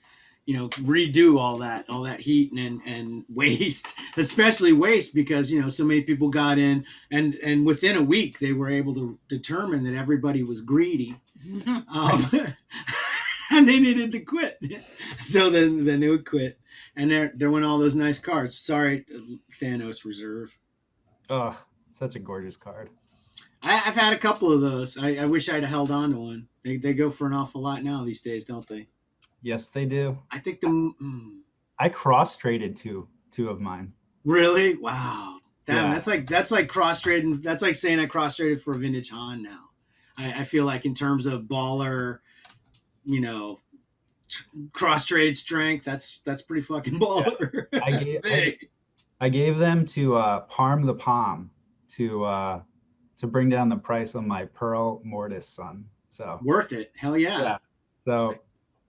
redo all that heat and waste, especially waste, because so many people got in, and within a week they were able to determine that everybody was greedy, and they needed to quit. So then they would quit. And there went all those nice cards. Sorry, Thanos Reserve. Oh, such a gorgeous card. I've had a couple of those. I wish I'd held on to one. They go for an awful lot now these days, don't they? Yes, they do. I think I cross-traded two of mine. Really? Wow. Damn, Yeah. that's like cross-trading. That's like saying I cross-traded for a vintage Han now. I feel like in terms of baller, cross trade strength, that's pretty fucking baller. Yeah. I gave them to Parm the Palm to bring down the price on my Pearl Mortis son. So worth it. Hell yeah. So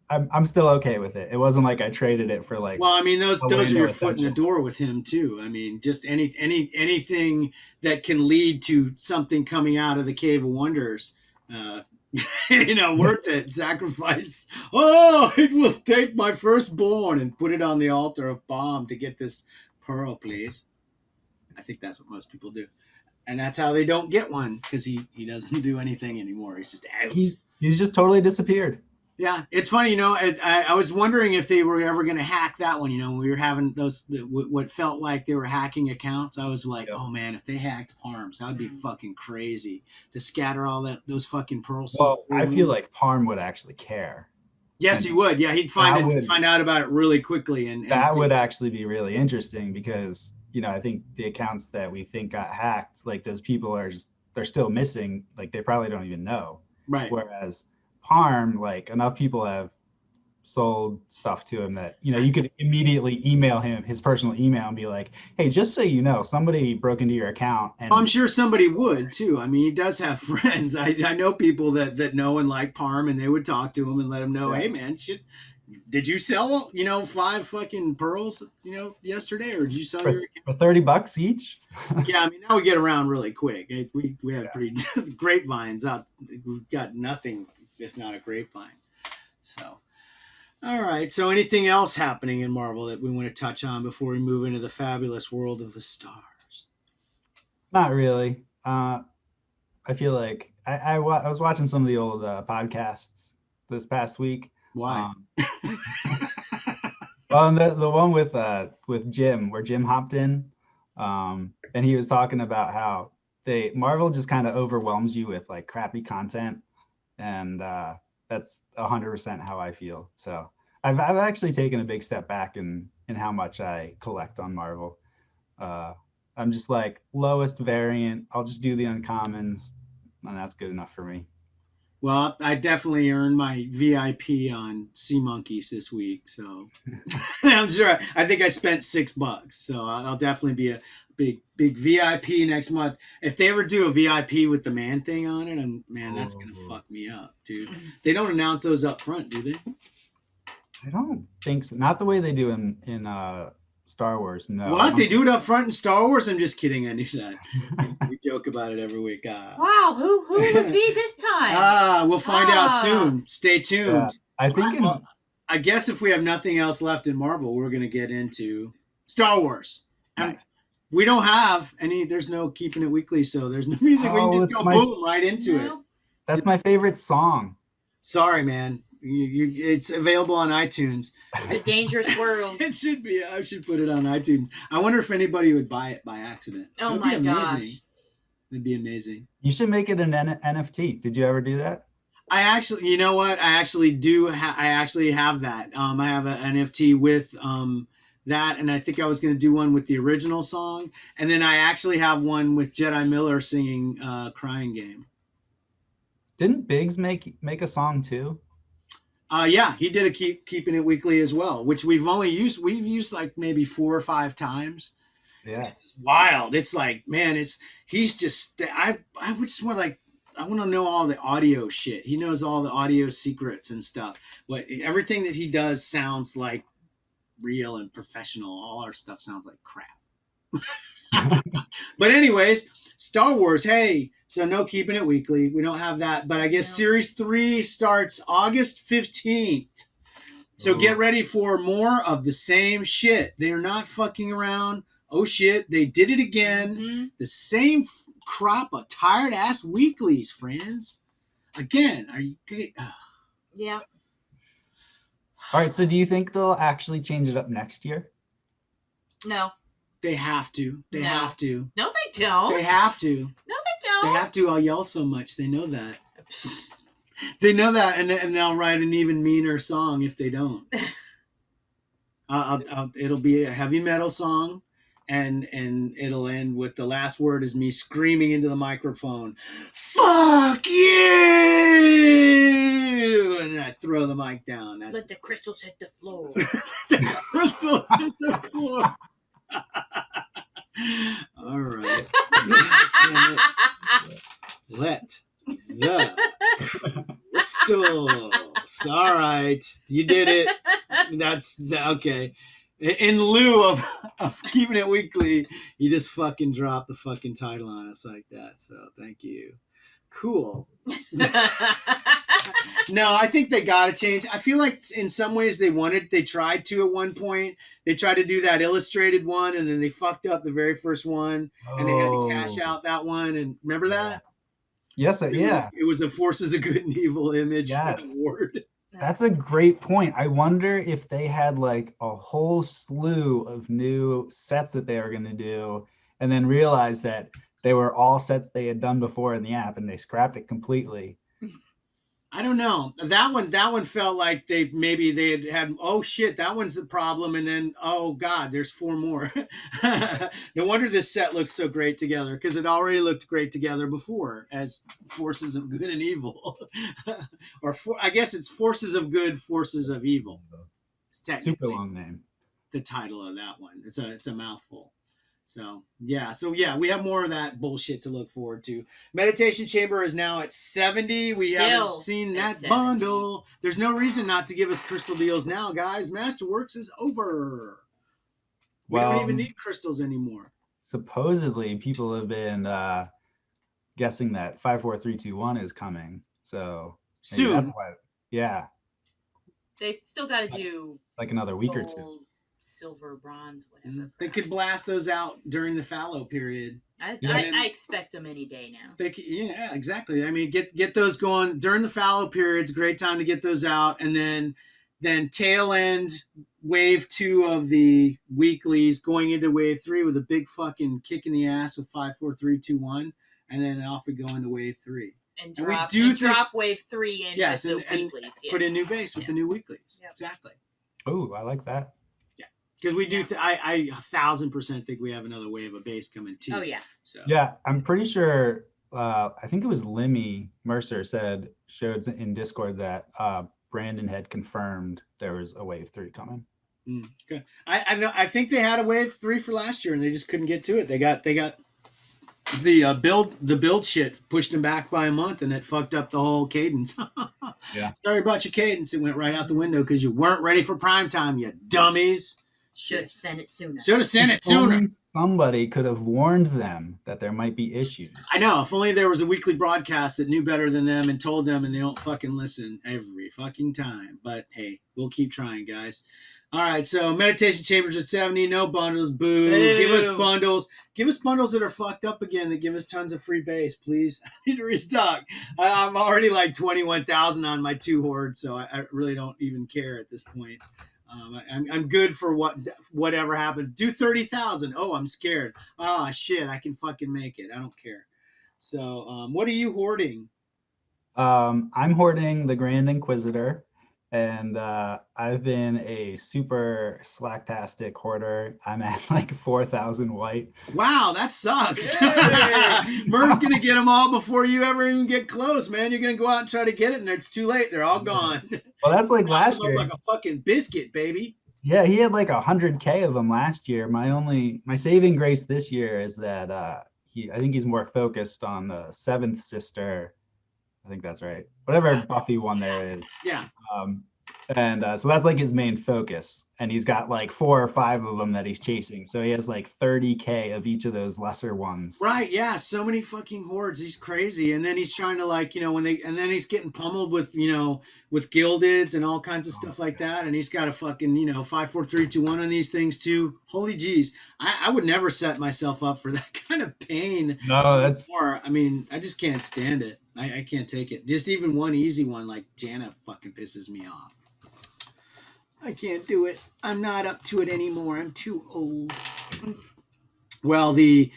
I'm still okay with it. It wasn't like I traded it for like. Well, I mean, those are your foot in the door with him too. I mean, just anything that can lead to something coming out of the Cave of Wonders. Worth it. Sacrifice. Oh, it will take my firstborn and put it on the altar of Bomb to get this pearl, please. I think that's what most people do. And that's how they don't get one, because he doesn't do anything anymore. He's just out. He's just totally disappeared. Yeah, it's funny, I was wondering if they were ever going to hack that one. When we were having what felt like they were hacking accounts, I was like, oh man, if they hacked Parms, that would be fucking crazy to scatter all those fucking pearls. Well, I feel like Parm would actually care. Yes, he would. Yeah, he'd find out about it really quickly, and that would actually be really interesting, because I think the accounts that we think got hacked, like those people they're still missing. Like, they probably don't even know. Right. Whereas Parm, like, enough people have sold stuff to him that you could immediately email him his personal email and be like, hey, just so you know, somebody broke into your account. And I'm sure somebody would too. I mean, he does have friends. I know people that know and like Parm, and they would talk to him and let him know, hey man, did you sell 5 fucking pearls yesterday, or did you sell your for $30 each? Yeah, I mean, now we get around really quick. We have pretty grapevines out. We've got nothing if not a grapevine. So all right, so anything else happening in Marvel that we want to touch on before we move into the fabulous world of the stars? Not really. I feel like I was watching some of the old podcasts this past week. Why? Well, the one with Jim, where Jim hopped in, and he was talking about how Marvel just kind of overwhelms you with like crappy content, and that's 100% how I feel. So I've actually taken a big step back in how much I collect on Marvel. I'm just like, lowest variant, I'll just do the uncommons, and that's good enough for me. Well, I definitely earned my VIP on Sea Monkeys this week, so I'm sure. I think I spent $6, so I'll definitely be a big VIP next month. If they ever do a VIP with the man thing on it, that's gonna fuck me up, dude. They don't announce those up front, do they? I don't think so. Not the way they do in Star Wars. No. What? They do it up front in Star Wars? I'm just kidding. I knew that. We joke about it every week. Wow, who would be this time? We'll find out soon. Stay tuned. Yeah, I guess if we have nothing else left in Marvel, we're going to get into Star Wars. Nice. We don't have any. There's no keeping it weekly, so there's no music. We can just go boom right into it. That's my favorite song. Sorry, man. It's available on iTunes. The dangerous world. It should be. I should put it on iTunes. I wonder if anybody would buy it by accident. Oh my gosh. It'd be amazing. You should make it an NFT. Did you ever do that? I actually, you know what? I actually do. I actually have that. I have an NFT with that, and I think I was going to do one with the original song, and then I actually have one with Jedi Miller singing "Crying Game." Didn't Biggs make a song too? Yeah, he did a keeping it weekly as well, which we've used like maybe 4 or 5 times. Yeah, It's wild. It's like, man, he's just I would just want like I want to know all the audio shit. He knows all the audio secrets and stuff. But everything that he does sounds like real and professional. All our stuff sounds like crap. But anyways, Star Wars. Hey, so no keeping it weekly. We don't have that. But I guess Series 3 starts August 15th. So get ready for more of the same shit. They're not fucking around. Oh shit, they did it again. Mm-hmm. The same crop of tired ass weeklies, friends. Again, are you good? Yeah. All right, so do you think they'll actually change it up next year? No. They have to. They No. have to. No, they don't. They have to. No, they don't. They have to. I'll yell so much. They know that. They know that, and they'll write an even meaner song if they don't. It'll be a heavy metal song, and it'll end with the last word is me screaming into the microphone, "Fuck you!" And then I throw the mic down. That's Let the crystals hit the floor. the crystals hit the floor. All right. Let the crystals. All right. You did it. That's okay. In lieu of keeping it weekly, you just fucking drop the fucking title on us like that. So thank you. Cool. No, I think they got to change. I feel like in some ways they tried to at one point. They tried to do that illustrated one, and then they fucked up the very first one, and they had to cash out that one. And remember that? Yes, It was a Forces of Good and Evil image Yes. award. That's a great point. I wonder if they had like a whole slew of new sets that they were going to do, and then realized that they were all sets they had done before in the app, and they scrapped it completely. I don't know. That one felt like they had oh shit, that one's the problem, and then oh god, there's 4 more. No wonder this set looks so great together, because it already looked great together before as Forces of Good and Evil. I guess it's Forces of Good, Forces of Evil. It's technically Super long name. the title of that one. It's a mouthful. So yeah, we have more of that bullshit to look forward to. Meditation Chamber is now at 70. We haven't seen that 70. bundle. There's no reason not to give us crystal deals now, guys. Masterworks is over. We don't even need crystals anymore. Supposedly, people have been guessing that 54321 is coming. So Soon. Yeah. They still got to do like another week or gold, two. Silver, bronze, whatever. They could blast those out during the fallow period. I expect them any day now. Yeah, exactly. I mean, get those going during the fallow period. It's a great time to get those out, and then tail end wave 2 of the weeklies going into wave 3 with a big fucking kick in the ass with 5, 4, 3, 2, 1, and then off we go into wave 3. And drop wave 3 in with the weeklies. Yeah. Put in new base with the new weeklies. Yep. Exactly. Oh, I like that. Because we do, I 1,000% think we have another wave of base coming too. Oh yeah. So yeah, I'm pretty sure. I think it was Limmy Mercer showed in Discord that Brandon had confirmed there was a wave 3 coming. Okay. I know. I think they had a wave 3 for last year and they just couldn't get to it. They got the build shit pushed them back by a month, and it fucked up the whole cadence. Yeah. Sorry about your cadence. It went right out the window because you weren't ready for prime time, you dummies. Should have sent it sooner. Only somebody could have warned them that there might be issues. I know. If only there was a weekly broadcast that knew better than them and told them, and they don't fucking listen every fucking time. But hey, we'll keep trying, guys. All right, so Meditation Chambers at 70, no bundles, boo. Give us bundles. Give us bundles that are fucked up again that give us tons of free base, please. I need to restock. I'm already like 21,000 on my 2 hoards, so I really don't even care at this point. I'm good for whatever happens. Do 30,000. Oh, I'm scared. Oh, shit, I can fucking make it. I don't care. So what are you hoarding? I'm hoarding the Grand Inquisitor, and I've been a super slacktastic hoarder. I'm at like 4,000 white. Wow, that sucks. Yay. Merv's gonna get them all before you ever even get close, man. You're gonna go out and try to get it, and it's too late. They're all gone. Well, that's like Pops last them up year. like a fucking biscuit, baby. Yeah, he had like 100K of them last year. My saving grace this year is that I think he's more focused on the seventh sister. I think that's right. Whatever Buffy one there is. Yeah. And so that's like his main focus. And he's got like 4 or 5 of them that he's chasing. So he has like 30K of each of those lesser ones. Right, yeah, so many fucking hordes. He's crazy. And then he's trying to like, and then he's getting pummeled with, with gildeds and all kinds of stuff like that. And he's got a fucking, 5, 4, 3, 2, 1 on these things too. Holy geez. I would never set myself up for that kind of pain. No, that's I mean, I just can't stand it. I can't take it. Just even one easy one like Jana fucking pisses me off. I can't do it. I'm not up to it anymore. I'm too old. Well, the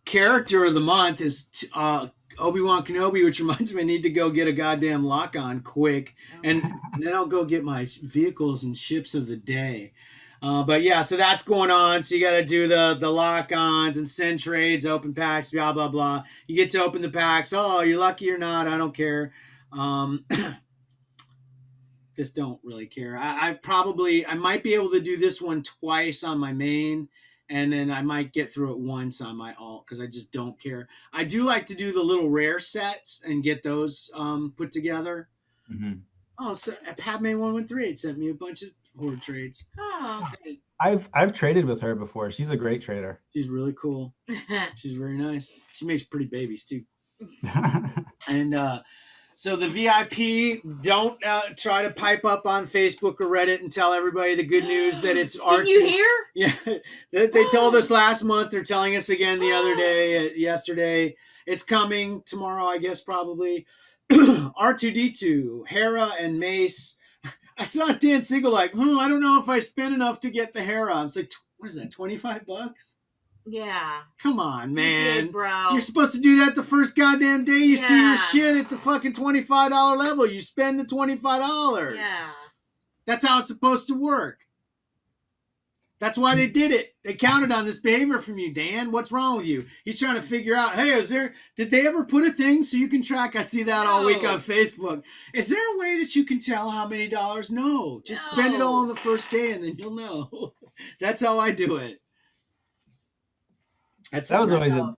character of the month is Obi-Wan Kenobi, which reminds me I need to go get a goddamn lock-on quick. And then I'll go get my vehicles and ships of the day. But yeah, so that's going on. So you got to do the lock-ons and send trades, open packs, blah, blah, blah. You get to open the packs. Oh, you're lucky or not. I don't care. Just don't really care. I might be able to do this one twice on my main, and then I might get through it once on my alt because I just don't care. I do like to do the little rare sets and get those put together. Mm-hmm. Oh, so Padme1138 sent me a bunch of horde trades. Oh. I've traded with her before. She's a great trader. She's really cool. She's very nice. She makes pretty babies too. And so the VIP, don't try to pipe up on Facebook or Reddit and tell everybody the good news that it's R2. Did you hear? Yeah, they told us last month. They're telling us again the other day, yesterday. It's coming tomorrow, I guess, probably. R2D2, Hera, and Mace. I saw Dan Siegel like, I don't know if I spent enough to get the Hera. I was like, what is that, $25? Yeah. Come on, You man. did, bro. You're supposed to do that the first goddamn day you see your shit at the fucking $25 level. You spend the $25. Yeah. That's how it's supposed to work. That's why they did it. They counted on this behavior from you, Dan. What's wrong with you? He's trying to figure out, hey, did they ever put a thing so you can track? I see that all week on Facebook. Is there a way that you can tell how many dollars? No. Just spend it all on the first day and then you'll know. That's how I do it. That was always a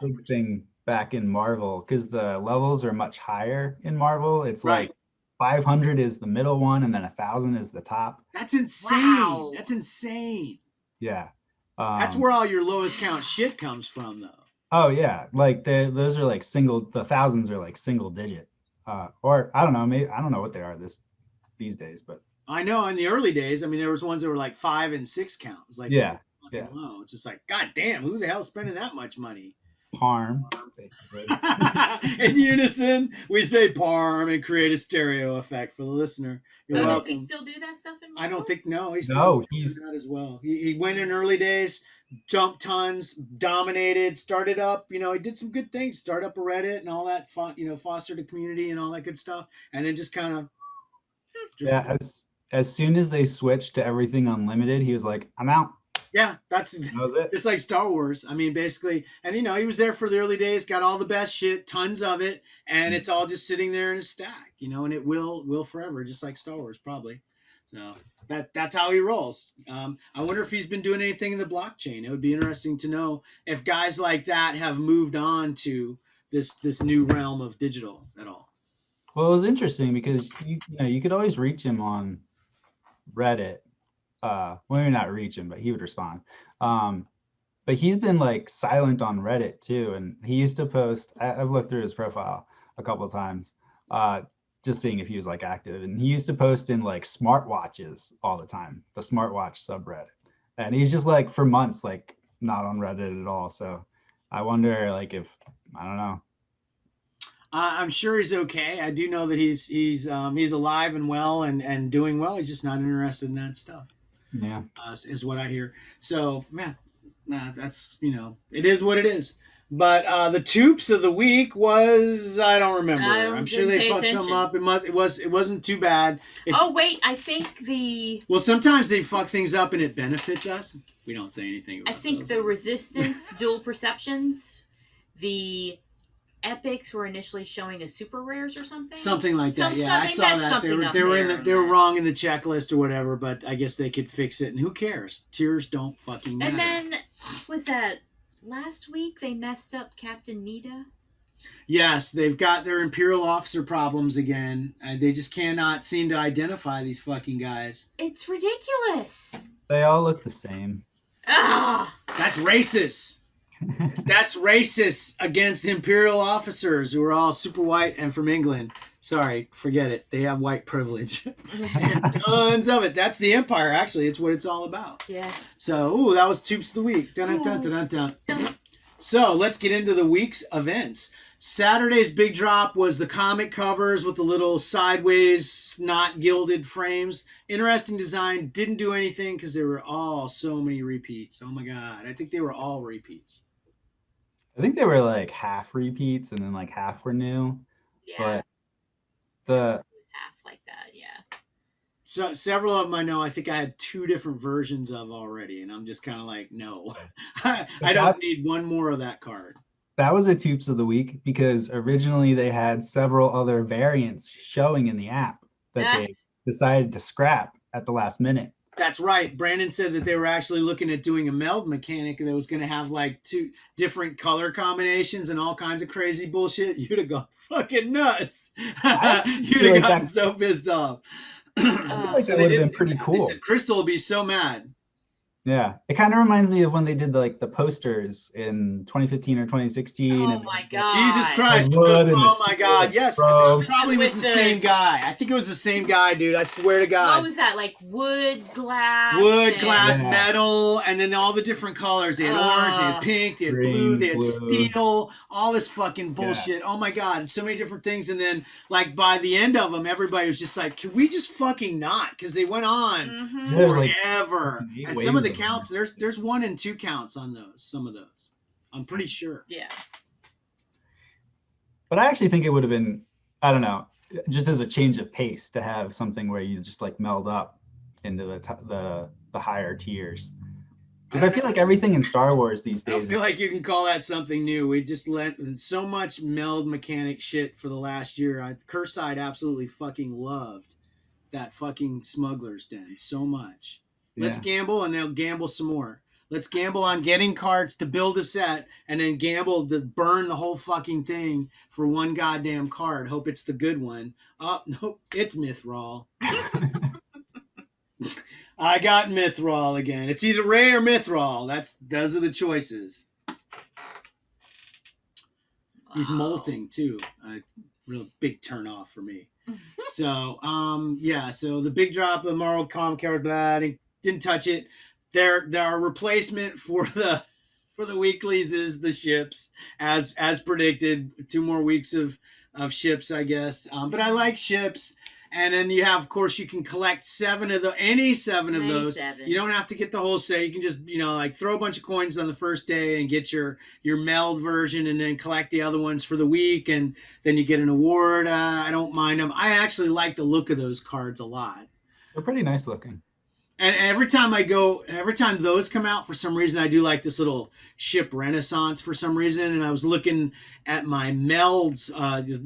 big thing back in Marvel because the levels are much higher in Marvel. It's like 500 is the middle one and then 1,000 is the top. That's insane. Wow. That's insane. Yeah. That's where all your lowest count shit comes from, though. Oh yeah, like those are like the thousands are like single digit, or I don't know, maybe I don't know what they are these days, but I know in the early days, I mean, there was ones that were like 5 and 6 count. It was like low. It's just like, God damn, who the hell's spending that much money? Parm. In unison, we say Parm and create a stereo effect for the listener. You're welcome. Does he still do that stuff in Marvel? I don't think he's that as well. He went in early days, jumped tons, dominated, started up. He did some good things. Start up a Reddit and all that. Fostered a community and all that good stuff. And then just kind of. Yeah, as soon as they switched to everything unlimited, he was like, "I'm out." Yeah, that's just like Star Wars. I mean, basically, and he was there for the early days, got all the best shit, tons of it, and it's all just sitting there in a stack, and it will forever, just like Star Wars, probably. So that's how he rolls. I wonder if he's been doing anything in the blockchain. It would be interesting to know if guys like that have moved on to this new realm of digital at all. Well, it was interesting because you could always reach him on Reddit. Well, maybe not reach him, but he would respond. But he's been like silent on Reddit too, and he used to post. I've looked through his profile a couple of times, just seeing if he was like active, and he used to post in like smartwatches all the time, the smartwatch subreddit, and he's just like for months like not on Reddit at all. So I wonder like if I don't know. I'm sure he's okay. I do know that he's alive and well and doing well. He's just not interested in that stuff. Yeah, is what I hear. So man, that's it is what it is. But the tubes of the week was I don't remember. I'm sure they fucked attention. something up. It wasn't too bad. Wait, I think well, sometimes they fuck things up and it benefits us. We don't say anything about I think those the things. Resistance dual perceptions, the epics were initially showing as super rares or something. Something like that. Yeah, I saw that. They were wrong in the checklist or whatever, but I guess they could fix it. And who cares? Tiers don't fucking matter. And then was that last week they messed up Captain Nita? Yes, they've got their Imperial officer problems again. They just cannot seem to identify these fucking guys. It's ridiculous. They all look the same. Ah, that's racist. That's racist against Imperial officers who are all super white and from England. Sorry, forget it. They have white privilege. And tons of it. That's the Empire, actually. It's what it's all about. Yeah. So, that was Tubes of the Week. Dun, dun, dun, dun, dun. So, let's get into the week's events. Saturday's big drop was the comic covers with the little sideways, not gilded frames. Interesting design. Didn't do anything because there were all so many repeats. Oh my God. I think they were all repeats. I think they were like half repeats and then like half were new. Yeah. But it was half like that, yeah. So several of them I know I think I had 2 different versions of already, and I'm just kind of like, no. I don't need one more of that card. That was a Tubes of the Week because originally they had several other variants showing in the app that they decided to scrap at the last minute. That's right. Brandon said that they were actually looking at doing a meld mechanic that was going to have like 2 different color combinations and all kinds of crazy bullshit. You'd have gone fucking nuts. You'd have gotten so pissed off. I feel like that would have been pretty cool. Crystal would be so mad. Yeah, it kind of reminds me of when they did like the posters in 2015 or 2016. Oh my God! Jesus Christ! Oh my God! Yes, it probably was the same guy. I think it was the same guy, dude. I swear to God. What was that? Like wood, glass, metal, and then all the different colors. They had orange, they had pink, they had blue, they had steel. All this fucking bullshit. Yeah. Oh my God! So many different things, and then like by the end of them, everybody was just like, "Can we just fucking not?" Because they went on forever, and some of the counts, there's 1 and 2 counts on those, some of those, I'm pretty sure. Yeah, but I actually think it would have been, I don't know, just as a change of pace to have something where you just like meld up into the higher tiers, because I feel like everything in Star Wars these days, I feel like you can call that something new. We just let so much meld mechanic shit for the last year. Curside absolutely fucking loved that fucking Smuggler's Den so much. Let's gamble, and they'll gamble some more. Let's gamble on getting cards to build a set, and then gamble to burn the whole fucking thing for 1 goddamn card. Hope it's the good one. Oh, nope, it's Mithril. I got Mithril again. It's either Ray or Mithril. Those are the choices. Wow. He's molting too. Real big turn off for me. So, so the big drop of Marvel comic card, didn't touch it. Their replacement for the weeklies is the ships, as predicted. 2 more weeks of ships, I guess. But I like ships. And then you have, of course, you can collect 7 of any 7 of those. You don't have to get the whole set. You can just, like throw a bunch of coins on the first day and get your meld version, and then collect the other ones for the week, and then you get an award. I don't mind them. I actually like the look of those cards a lot. They're pretty nice looking. And every time those come out, for some reason, I do like this little ship renaissance for some reason. And I was looking at my melds.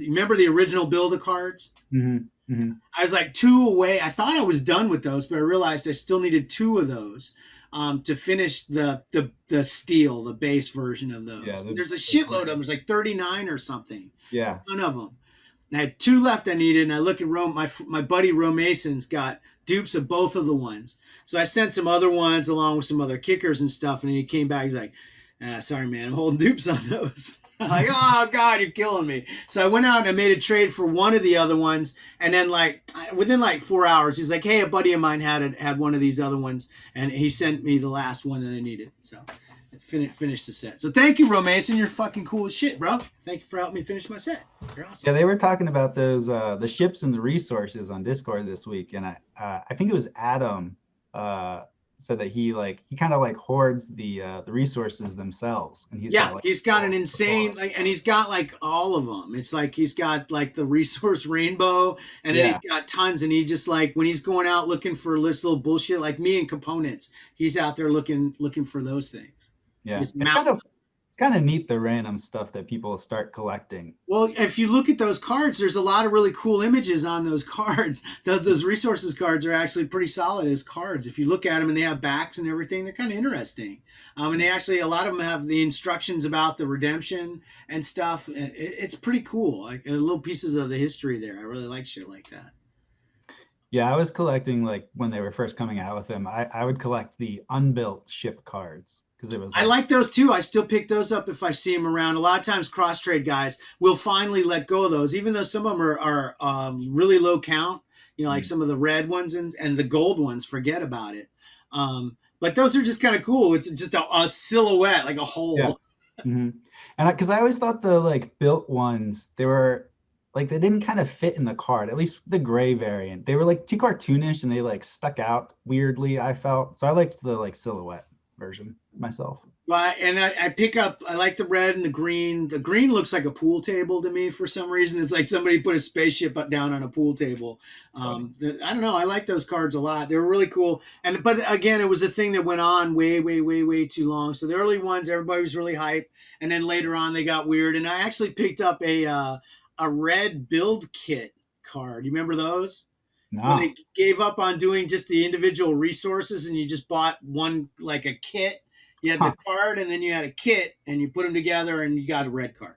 Remember the original Build-A-Cards? Mm-hmm. Mm-hmm. I was like 2 away. I thought I was done with those, but I realized I still needed 2 of those to finish the steel, the base version of those. Yeah, there's a shitload of them. There's like 39 or something. Yeah. None of them. And I had 2 left I needed, and I look at my buddy Ro Mason's got dupes of both of the ones. So I sent some other ones along with some other kickers and stuff, and he came back. He's like, sorry, man, I'm holding dupes on those. I'm like, oh, God, you're killing me. So I went out and I made a trade for one of the other ones. And then, within 4 hours, he's like, hey, a buddy of mine had one of these other ones. And he sent me the last one that I needed. So finish the set. So thank you, Ro Mason. You're fucking cool as shit, bro. Thank you for helping me finish my set. You're awesome. Yeah, they were talking about those the ships and the resources on Discord this week, and I think it was Adam said that he kind of like hoards the resources themselves, and he's got an insane and he's got like all of them. It's like he's got like the resource rainbow, and then he's got tons, and he just like when he's going out looking for this little bullshit like me and components, he's out there looking for those things. Yeah, it's kind of neat, the random stuff that people start collecting. Well, if you look at those cards, there's a lot of really cool images on those cards. Those resources cards are actually pretty solid as cards. If you look at them and they have backs and everything, they're kind of interesting. And they actually, a lot of them have the instructions about the redemption and stuff. It's pretty cool. Like little pieces of the history there. I really like shit like that. Yeah, I was collecting like when they were first coming out with them. I would collect the unbuilt ship cards. It was I like those too. I still pick those up if I see them around. A lot of times cross trade guys will finally let go of those, even though some of them are really low count, like some of the red ones and the gold ones, forget about it. But those are just kind of cool. It's just a silhouette, like a hole. Yeah. Mm-hmm. And because I always thought the like built ones, they were like, they didn't kind of fit in the card, at least the gray variant. They were like too cartoonish and they like stuck out weirdly, I felt. So I liked the like silhouette version myself. Right, and I like the red and the green. The green looks like a pool table to me for some reason. It's like somebody put a spaceship down on a pool table. I don't know. I like those cards a lot. They were really cool. But again, it was a thing that went on way, way, way, way too long. So the early ones, everybody was really hyped, and then later on they got weird. And I actually picked up a red build kit card. You remember those? No. When they gave up on doing just the individual resources and you just bought one, like a kit. You had the card and then you had a kit and you put them together and you got a red card.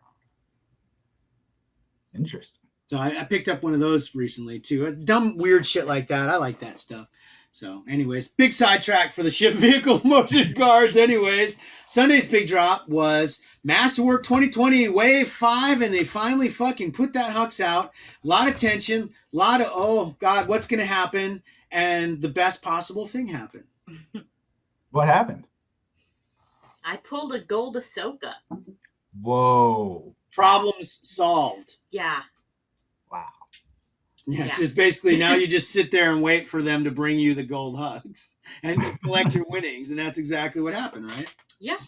Interesting. So I picked up one of those recently too. Dumb, weird shit like that. I like that stuff. So anyways, big sidetrack for the ship vehicle motion cards. Anyways, Sunday's big drop was Masterwork 2020 Wave 5, and they finally fucking put that Hux out. A lot of tension, a lot of, oh God, what's going to happen? And the best possible thing happened. What happened? I pulled a gold Ahsoka. Whoa. Problems solved. Yeah. Wow. Yeah, it's just basically now you just sit there and wait for them to bring you the gold hugs and collect your winnings, and that's exactly what happened, right? Yeah.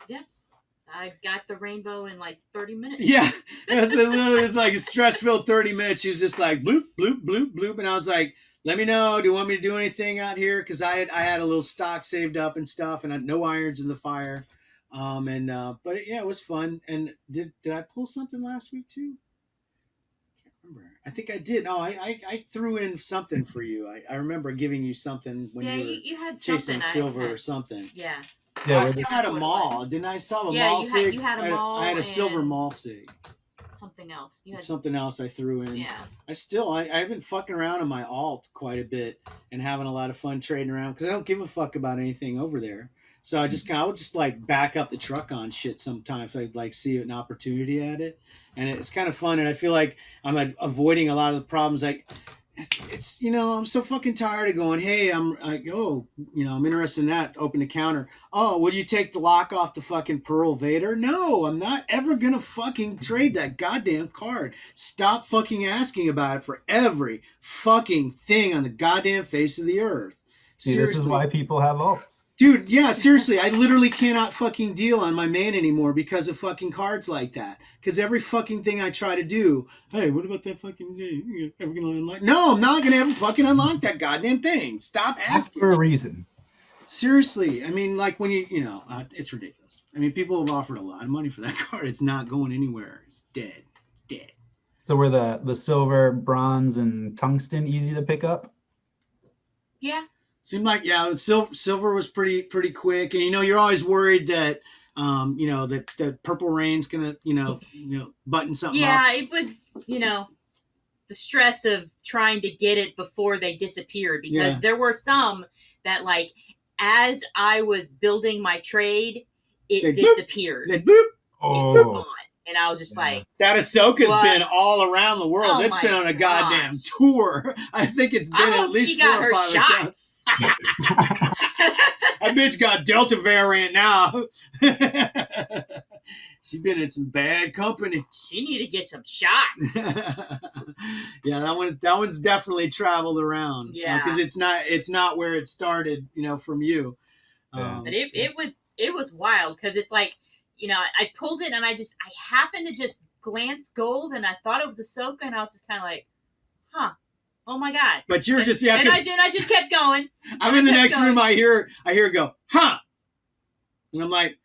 Yeah. I got the rainbow in like 30 minutes. Yeah. It was like a stress-filled 30 minutes. She was just like bloop, bloop, bloop, bloop. And I was like, let me know. Do you want me to do anything out here? Because I had a little stock saved up and stuff, and I had no irons in the fire. But it was fun. And did I pull something last week too? Remember. I think I did. No, I threw in something for you. I remember giving you something when you had chasing silver or something. Yeah. I still had a mall. Didn't I still have a mall sig? You had a mall. I had a silver mall sig. Something else. You had something else I threw in. Yeah. I've been fucking around on my alt quite a bit and having a lot of fun trading around because I don't give a fuck about anything over there. So I would just like back up the truck on shit sometimes. I'd like see an opportunity at it. And it's kind of fun, and I feel like I'm avoiding a lot of the problems. It's I'm so fucking tired of going, hey, I'm interested in that. Open the counter. Oh, will you take the lock off the fucking Pearl Vader? No, I'm not ever gonna fucking trade that goddamn card. Stop fucking asking about it for every fucking thing on the goddamn face of the earth. Seriously. This is why people have alts. Dude, yeah, seriously, I literally cannot fucking deal on my main anymore because of fucking cards like that. Because every fucking thing I try to do, hey, what about that fucking thing? You ever gonna unlock? No, I'm not gonna ever fucking unlock that goddamn thing. Stop asking. For a reason. Seriously, I mean, like when it's ridiculous. I mean, people have offered a lot of money for that card. It's not going anywhere. It's dead. It's dead. So were the silver, bronze, and tungsten easy to pick up? Yeah. Seemed like the silver was pretty quick, and you're always worried that that Purple Rain's gonna button something up. Yeah, it was the stress of trying to get it before they disappeared because there were some that like as I was building my trade, it disappeared. They boop. Oh. And I was just like, that Ahsoka's been all around the world. Oh, It's been on a goddamn tour. I think it's been at least 4 or 5 shots. That bitch got Delta variant now. She's been in some bad company. She need to get some shots. Yeah, that one's definitely traveled around. Yeah, because it's not where it started. From you. Yeah. But it was wild because it's like, I pulled it and I happened to just glance gold and I thought it was Ahsoka and I was just kind of like, huh, oh my god. But you're just and I just kept going. I'm in the next room. I hear it go, huh, and I'm like,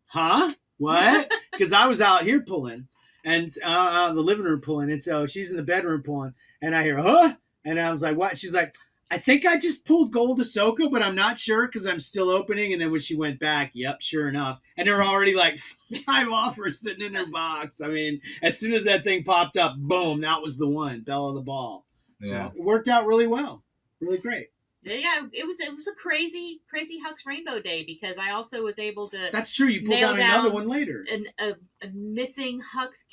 huh, what? Because I was out here pulling and out in the living room pulling, and so she's in the bedroom pulling, and I hear, huh, and I was like, what? She's like, I think I just pulled gold Ahsoka, but I'm not sure because I'm still opening. And then when she went back, yep, sure enough. And there were already like 5 offers sitting in her box. I mean, as soon as that thing popped up, boom, that was the one, bell of the ball. So Yeah. it worked out really well. Really great. Yeah, it was a crazy Hux Rainbow Day because I also was able to. That's true. You pulled out another one later. A missing Hux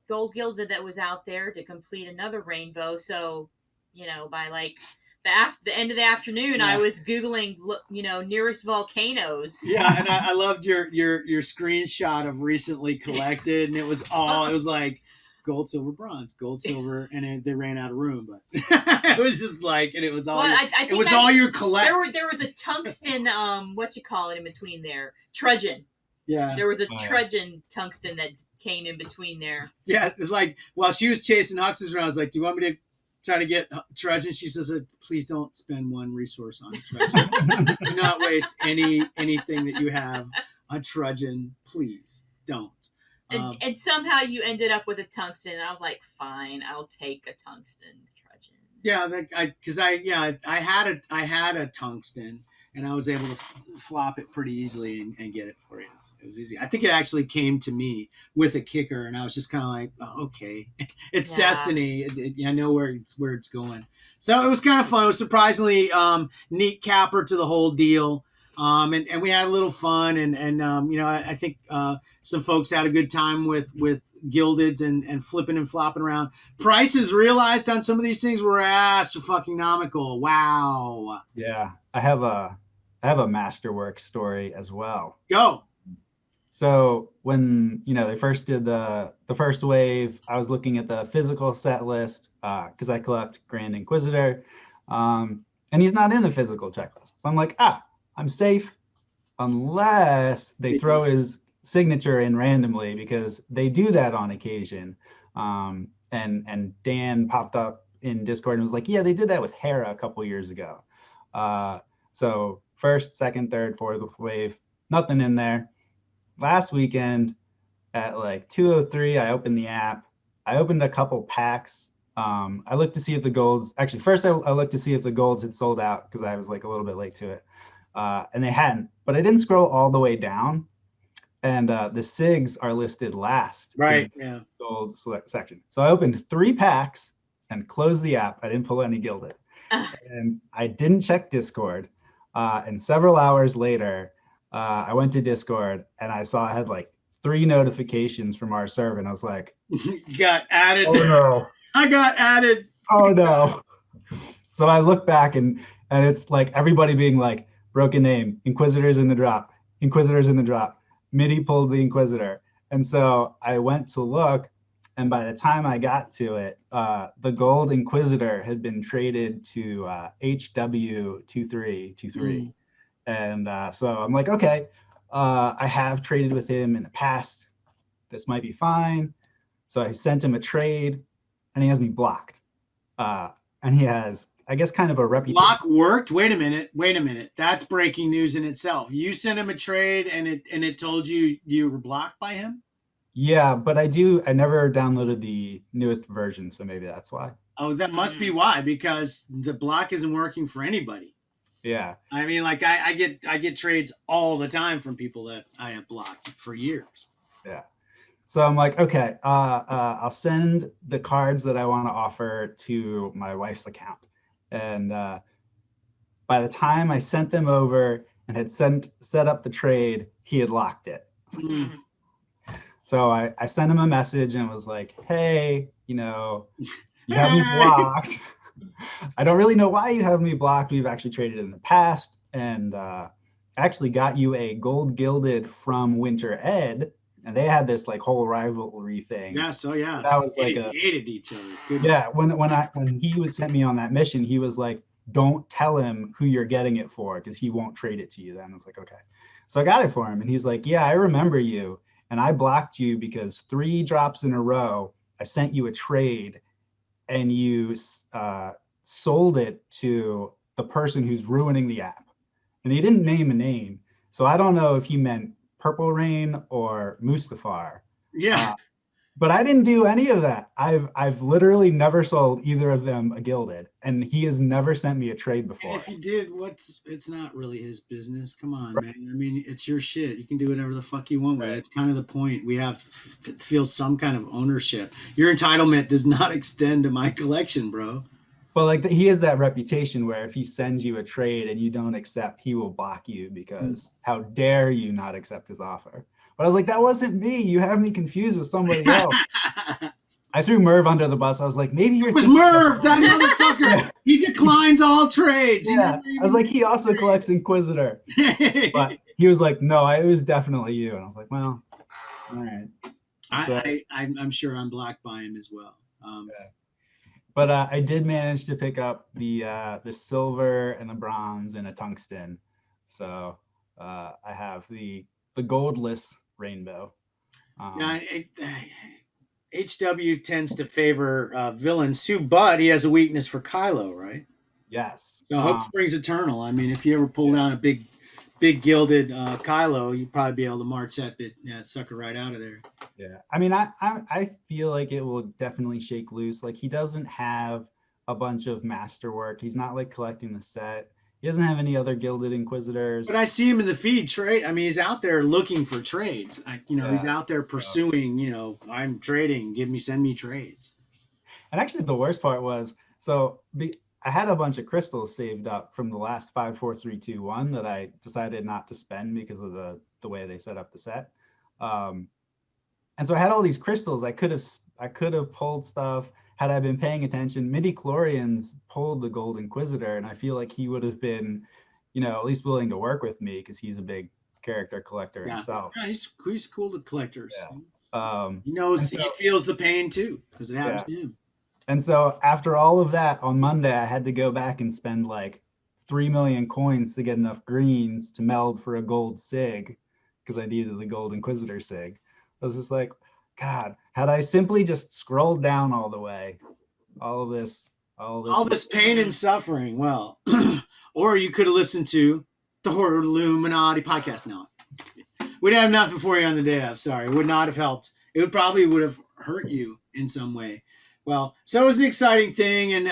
gold gilded that was out there to complete another rainbow. So, by like the end of the afternoon, I was Googling, nearest volcanoes. Yeah, and I loved your screenshot of recently collected, and it was like gold, silver, bronze, gold, silver, and they ran out of room, but it was just like, and it was all all your collect. There was a tungsten, what you call it in between there, trudgeon. Yeah, there was a trudgeon tungsten that came in between there. Yeah, like while she was chasing Huxes around, I was like, "Do you want me to try to get trudgeon?" She says, "Please don't spend one resource on trudgeon. Do not waste anything that you have on trudgeon. Please don't." And somehow you ended up with a tungsten, and I was like, "Fine, I'll take a tungsten trudgeon." Yeah, I had a tungsten, and I was able to flop it pretty easily and get it for you. It was easy. I think it actually came to me with a kicker, and I was just kind of like, oh, okay, it's destiny. I know where it's going. So it was kind of fun. It was surprisingly neat capper to the whole deal. And we had a little fun, and I think some folks had a good time with gildeds and flipping and flopping around. Prices realized on some of these things were fucking-nomical. Wow. Yeah, I have a Masterwork story as well. Go. So when they first did the first wave, I was looking at the physical set list because I collect Grand Inquisitor, and he's not in the physical checklist. So I'm like, I'm safe unless they throw his signature in randomly, because they do that on occasion. And Dan popped up in Discord and was like, yeah, they did that with Hera a couple years ago. So first, second, third, fourth wave, nothing in there. Last weekend at like 2:03, I opened the app. I opened a couple packs. I looked to see if the golds, actually first I looked to see if the golds had sold out because I was like a little bit late to it. And they hadn't, but I didn't scroll all the way down, and the SIGs are listed last. Right. Yeah. Gold select section. So I opened 3 packs and closed the app. I didn't pull any gilded, and I didn't check Discord. And several hours later, I went to Discord and I saw I had like 3 notifications from our server, and I was like, "Got added." Oh no! I got added. Oh no! So I look back and it's like everybody being like, Brokenname, Inquisitors in the drop, Inquisitors in the drop. Midi pulled the Inquisitor. And so I went to look, and by the time I got to it, the gold Inquisitor had been traded to HW2323. And so I'm like, okay, I have traded with him in the past. This might be fine. So I sent him a trade, and he has me blocked. And he has, I guess, kind of a reputation. Block worked? Wait a minute. That's breaking news in itself. You sent him a trade and it told you were blocked by him? Yeah, but I never downloaded the newest version, so maybe that's why. Oh, that must be why, because the block isn't working for anybody. Yeah. I mean, like I get trades all the time from people that I have blocked for years. Yeah. So I'm like, okay, I'll send the cards that I want to offer to my wife's account. And by the time I sent them over and had set up the trade, he had locked it. So I sent him a message and was like, hey, you have me blocked. I don't really know why you have me blocked. We've actually traded in the past. And actually got you a gold gilded from Winter Ed, and they had this like whole rivalry thing. Yeah, so yeah. That was like hated each other. Good. Yeah, when he was sent me on that mission, he was like, don't tell him who you're getting it for because he won't trade it to you. Then I was like, okay. So I got it for him, and he's like, yeah, I remember you, and I blocked you because 3 drops in a row I sent you a trade, and you sold it to the person who's ruining the app. And he didn't name a name, so I don't know if he meant Purple Rain or Mustafar. Yeah. But I didn't do any of that. I've literally never sold either of them a gilded, and he has never sent me a trade before. And if you did, it's not really his business. Come on, right, man. I mean, it's your shit. You can do whatever the fuck you want with it. It's kind of the point. We have to feel some kind of ownership. Your entitlement does not extend to my collection, bro. Well, like he has that reputation where if he sends you a trade and you don't accept, he will block you because how dare you not accept his offer. But I was like, that wasn't me. You have me confused with somebody else. I threw Merv under the bus. I was like, maybe you're. It was Merv, that motherfucker. He declines all trades. Yeah, I was like, he also collects Inquisitor. But he was like, no, it was definitely you. And I was like, well, all right. I'm sure I'm blocked by him as well. But I did manage to pick up the silver and the bronze and a tungsten. So I have the goldless rainbow. HW tends to favor villains too, but he has a weakness for Kylo, right? Yes. So Hope Springs Eternal. I mean, if you ever pull down a big gilded Kylo, you'd probably be able to march that sucker right out of there. Yeah. I mean, I feel like it will definitely shake loose. Like he doesn't have a bunch of masterwork. He's not like collecting the set. He doesn't have any other gilded Inquisitors. But I see him in the feed trade. I mean, he's out there looking for trades. He's out there pursuing, I'm trading. Send me trades. And actually the worst part was, I had a bunch of crystals saved up from the last 5, 4, 3, 2, 1 that I decided not to spend because of the way they set up the set. And so I had all these crystals. I could have pulled stuff. Had I been paying attention, midi-chlorians pulled the Gold Inquisitor, and I feel like he would have been, at least willing to work with me because he's a big character collector himself. Yeah, he's cool to collectors. Yeah. He knows, he feels the pain too because it happens to him. And so after all of that, on Monday, I had to go back and spend like 3 million coins to get enough greens to meld for a gold sig because I needed the Gold Inquisitor sig. I was just like, God, had I simply just scrolled down all the way, all this pain and suffering, well, or you could have listened to the Horror Illuminati podcast. No, we didn't have nothing for you on the day of. Sorry, it would not have helped. It would have hurt you in some way. Well, so it was an exciting thing, and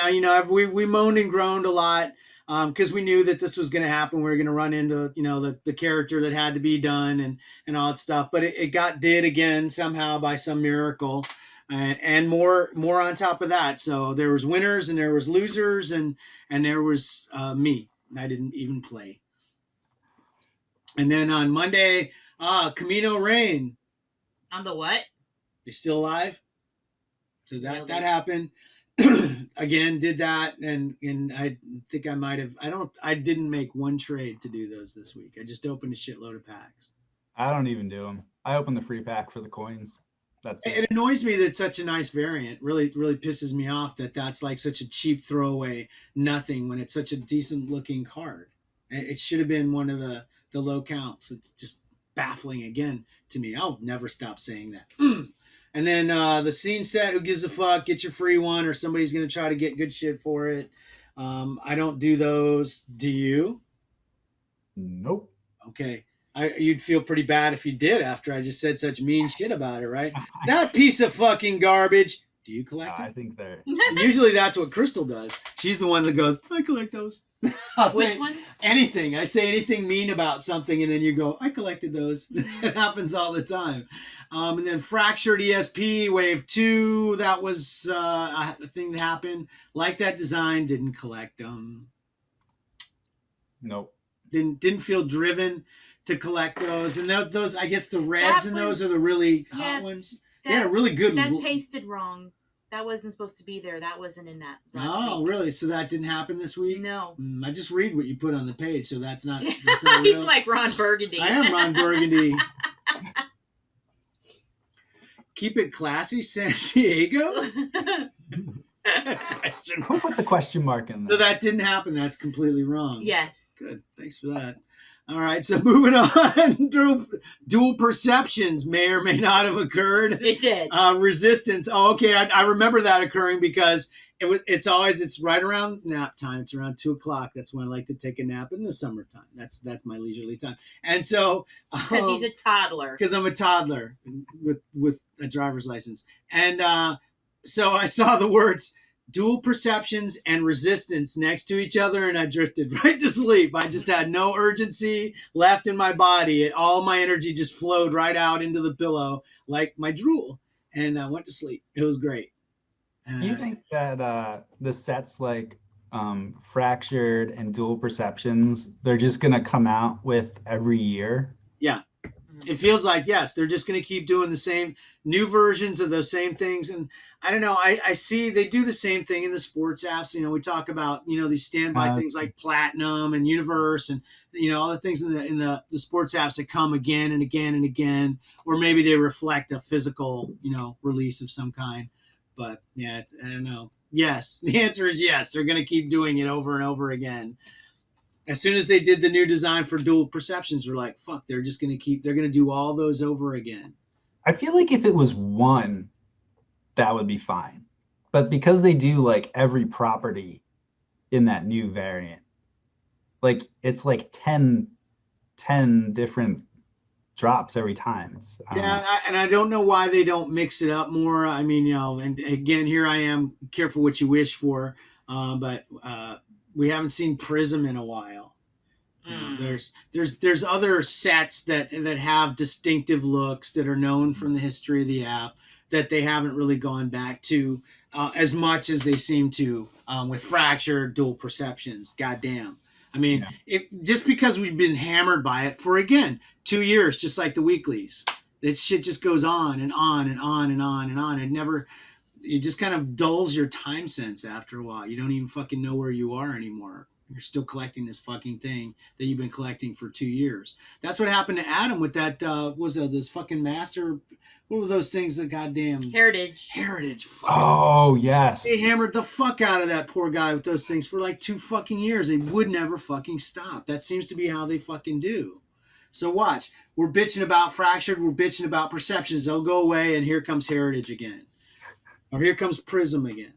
we moaned and groaned a lot because we knew that this was going to happen. We were going to run into the character that had to be done and all that stuff. But it did again somehow by some miracle, and more on top of that. So there was winners and there was losers and there was me. I didn't even play. And then on Monday, Camino Rain. On the what? You still alive? So that happened. Again, did that, and I think I didn't make one trade to do those this week. I just opened a shitload of packs. I don't even do them. I open the free pack for the coins. That's it. It annoys me that it's such a nice variant. Really pisses me off that's like such a cheap throwaway nothing when it's such a decent looking card. It should have been one of the low counts. It's just baffling again to me. I'll never stop saying that. And then the scene set, who gives a fuck? Get your free one, or somebody's going to try to get good shit for it. I don't do those. Do you? Nope. Okay. You'd feel pretty bad if you did after I just said such mean shit about it, right? That piece of fucking garbage. Do you collect them? I think they're... Usually that's what Crystal does. She's the one that goes, I collect those. Which ones? Anything. I say anything mean about something, and then you go, I collected those. It happens all the time. And then Fractured ESP Wave 2, that was a thing that happened. Like that design, didn't collect them. Nope. Didn't feel driven to collect those. And those, I guess the reds in those are the really hot ones. They had a really good That pasted wrong. That wasn't supposed to be there. That wasn't in that. Oh, week. Really? So that didn't happen this week? No. I just read what you put on the page, so that's not real. He's like Ron Burgundy. I am Ron Burgundy. Keep it classy, San Diego? Who put the question mark in there? So that didn't happen. That's completely wrong. Yes. Good. Thanks for that. All right. So moving on. Dual perceptions may or may not have occurred. It did. Resistance. Oh, okay. I remember that occurring because it's right around nap time. It's around 2:00. That's when I like to take a nap in the summertime. That's my leisurely time. And so because he's a toddler. Because I'm a toddler with a driver's license. And so I saw the words dual perceptions and resistance next to each other, and I drifted right to sleep. I just had no urgency left in my body. All my energy just flowed right out into the pillow like my drool, and I went to sleep. It was great. Do you think that the sets like Fractured and Dual Perceptions, they're just going to come out with every year? Yeah. It feels like, yes, they're just going to keep doing the same new versions of those same things. And I don't know, I see they do the same thing in the sports apps. You know, we talk about, these standby things like Platinum and Universe and, all the things in the sports apps that come again and again and again, or maybe they reflect a physical, release of some kind. But yeah, I don't know. Yes, the answer is yes. They're going to keep doing it over and over again. As soon as they did the new design for Dual Perceptions, we're like, fuck, they're going to do all those over again. I feel like if it was one, that would be fine. But because they do like every property in that new variant, like it's like 10 different drops every time. And I don't know why they don't mix it up more. I mean, and again, here I am, careful what you wish for. But we haven't seen Prism in a while. There's other sets that have distinctive looks that are known from the history of the app that they haven't really gone back to as much as they seem to with Fractured, Dual Perceptions. Goddamn. I mean, just because we've been hammered by it for, again, 2 years, just like the weeklies. That shit just goes on and on and on and on and on. It just kind of dulls your time sense after a while. You don't even fucking know where you are anymore. You're still collecting this fucking thing that you've been collecting for 2 years. That's what happened to Adam with that, those fucking master, what were those things, the goddamn... Heritage. Oh, yes. They hammered the fuck out of that poor guy with those things for like 2 fucking years. They would never fucking stop. That seems to be how they fucking do. So watch. We're bitching about Fractured. We're bitching about Perceptions. They'll go away, and here comes Heritage again. Or here comes Prism again.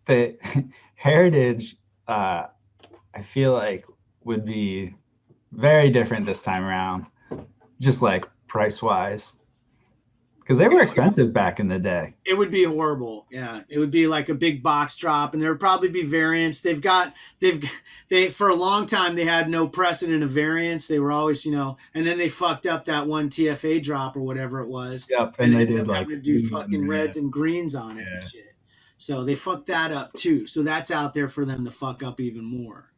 The Heritage, I feel like, would be very different this time around, just like price-wise. Because they were expensive back in the day. It would be horrible. Yeah. It would be like a big box drop, and there would probably be variants. They for a long time, they had no precedent of variants. They were always, and then they fucked up that one TFA drop or whatever it was. Yep. And they did like to do fucking reds and greens on it and shit. So they fucked that up too. So that's out there for them to fuck up even more.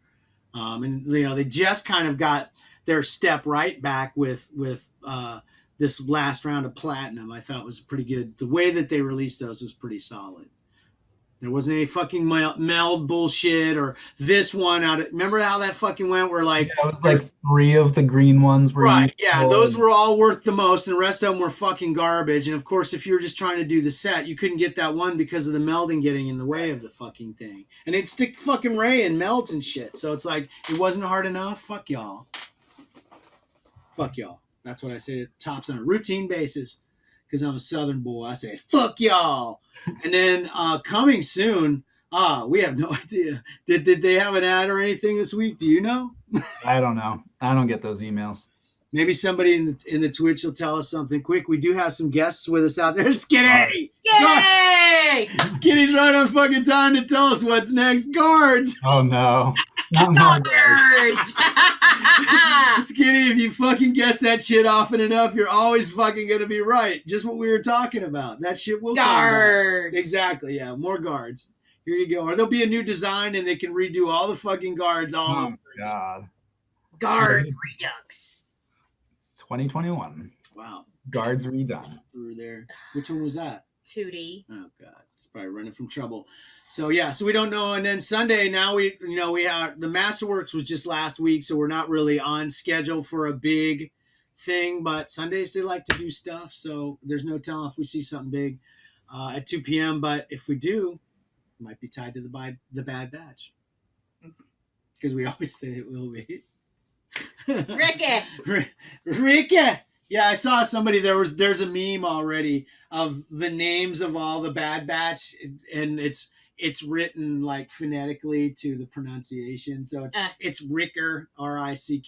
And they just kind of got their step right back with this last round of Platinum. I thought was pretty good. The way that they released those was pretty solid. There wasn't any fucking meld bullshit or this one out of, remember how that fucking went where like... Yeah, it was like 3 of the green ones were... Right, yeah, those were all worth the most and the rest of them were fucking garbage. And of course, if you were just trying to do the set, you couldn't get that one because of the melding getting in the way of the fucking thing. And it'd stick fucking ray and melds and shit. So it's like, it wasn't hard enough? Fuck y'all. Fuck y'all. That's what I say to tops on a routine basis because I'm a Southern boy. I say, fuck y'all. And then coming soon, we have no idea. Did they have an ad or anything this week? Do you know? I don't know. I don't get those emails. Maybe somebody in the Twitch will tell us something quick. We do have some guests with us out there. Skinny! Yay! Skinny's right on fucking time to tell us what's next. Guards! Oh, no. Not more guards. Skinny, if you fucking guess that shit often enough, you're always fucking going to be right. Just what we were talking about. That shit will come back. Exactly, yeah. More guards. Here you go. Or there'll be a new design and they can redo all the fucking guards all over. God. Guards Redux. 2021. Wow. Guards redone. Through there. Which one was that? Tootie. Oh God, it's probably running from trouble. So yeah, so we don't know. And then Sunday, now we have the Masterworks was just last week, so we're not really on schedule for a big thing. But Sundays they like to do stuff, so there's no telling if we see something big at 2 p.m. But if we do, it might be tied to the Bad Batch because we always say it will be. Ricky. Yeah, I saw somebody. There's a meme already of the names of all the Bad Batch, and it's written like phonetically to the pronunciation. So it's Ricker, Ricker, all that stuff.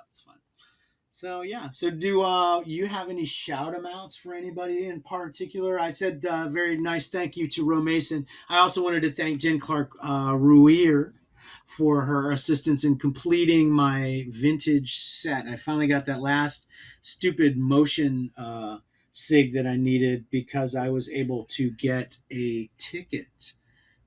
It's fun. So yeah. So do you have any shout outs for anybody in particular? I said very nice thank you to Ro Mason. I also wanted to thank Jen Clark Ruier for her assistance in completing my vintage set. I finally got that last stupid motion sig that I needed because I was able to get a ticket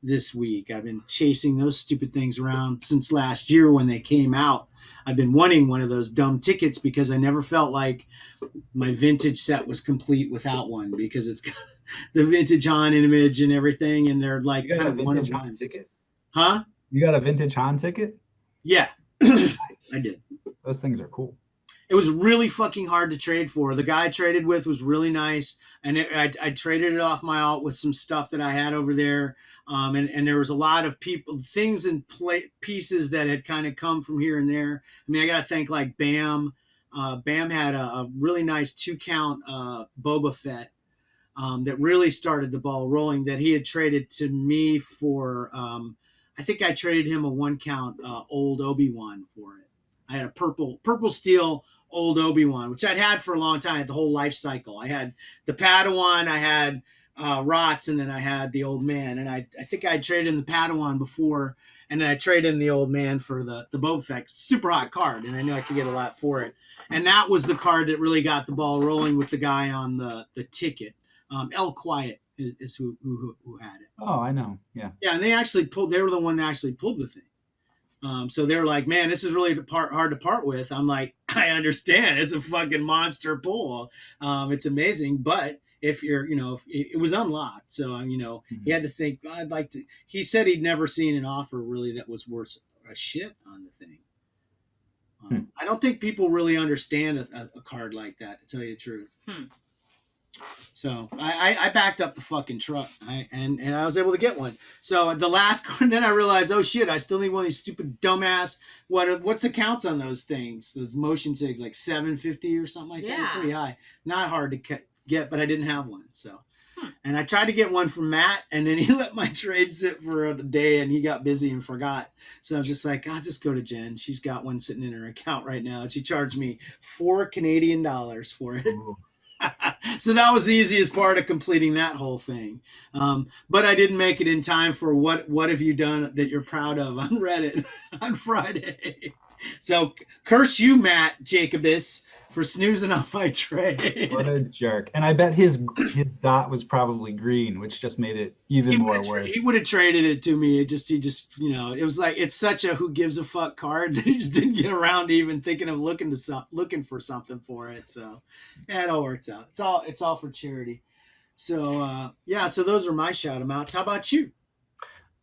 this week. I've been chasing those stupid things around since last year when they came out. I've been wanting one of those dumb tickets because I never felt like my vintage set was complete without one because it's got the vintage Han image and everything, and they're like kind of one of ones. Huh? You got a vintage Han ticket? Yeah, I did. Those things are cool. It was really fucking hard to trade for. The guy I traded with was really nice, and I traded it off my alt with some stuff that I had over there. And there was a lot of things and pieces that had kind of come from here and there. I mean, I got to thank like Bam. Bam had a really nice 2-count Boba Fett that really started the ball rolling that he had traded to me for. I think I traded him a 1-count old Obi-Wan for it. I had a purple steel old Obi-Wan, which I'd had for a long time, the whole life cycle. I had the Padawan, I had Rots, and then I had the old man. And I think I traded in the Padawan before, and then I traded in the old man for the Boba Fett. Super hot card, and I knew I could get a lot for it. And that was the card that really got the ball rolling with the guy on the ticket. El Quiet is who had it. Oh, I know. Yeah. Yeah, and they were the one that actually pulled the thing. So they were like, man, this is really hard to part with. I'm like, I understand. It's a fucking monster pull. It's amazing. But if you're, it was unlocked. So, he had to think, I'd like to. He said he'd never seen an offer really that was worth a shit on the thing. I don't think people really understand a card like that, to tell you the truth. So I backed up the fucking truck and I was able to get one. So the last card, then I realized, oh shit, I still need one of these stupid dumbass. What's the counts on those things? Those motion sigs, like 750 or something like that. Pretty high. Not hard to get, but I didn't have one. So, and I tried to get one from Matt, and then he let my trade sit for a day, and he got busy and forgot. So I was just like, I'll just go to Jen. She's got one sitting in her account right now, and she charged me $4 Canadian for it. Ooh. So that was the easiest part of completing that whole thing. But I didn't make it in time for what have you done that you're proud of on Reddit on Friday. So curse you, Matt Jacobus, for snoozing on my trade. What a jerk. And I bet his dot was probably green, which just made it even more worth. He would have traded it to me. He just it was like, it's such a who gives a fuck card that he just didn't get around to even thinking of looking for something for it. So yeah, it all works out. It's all for charity. So so those are my shout outs. How about you?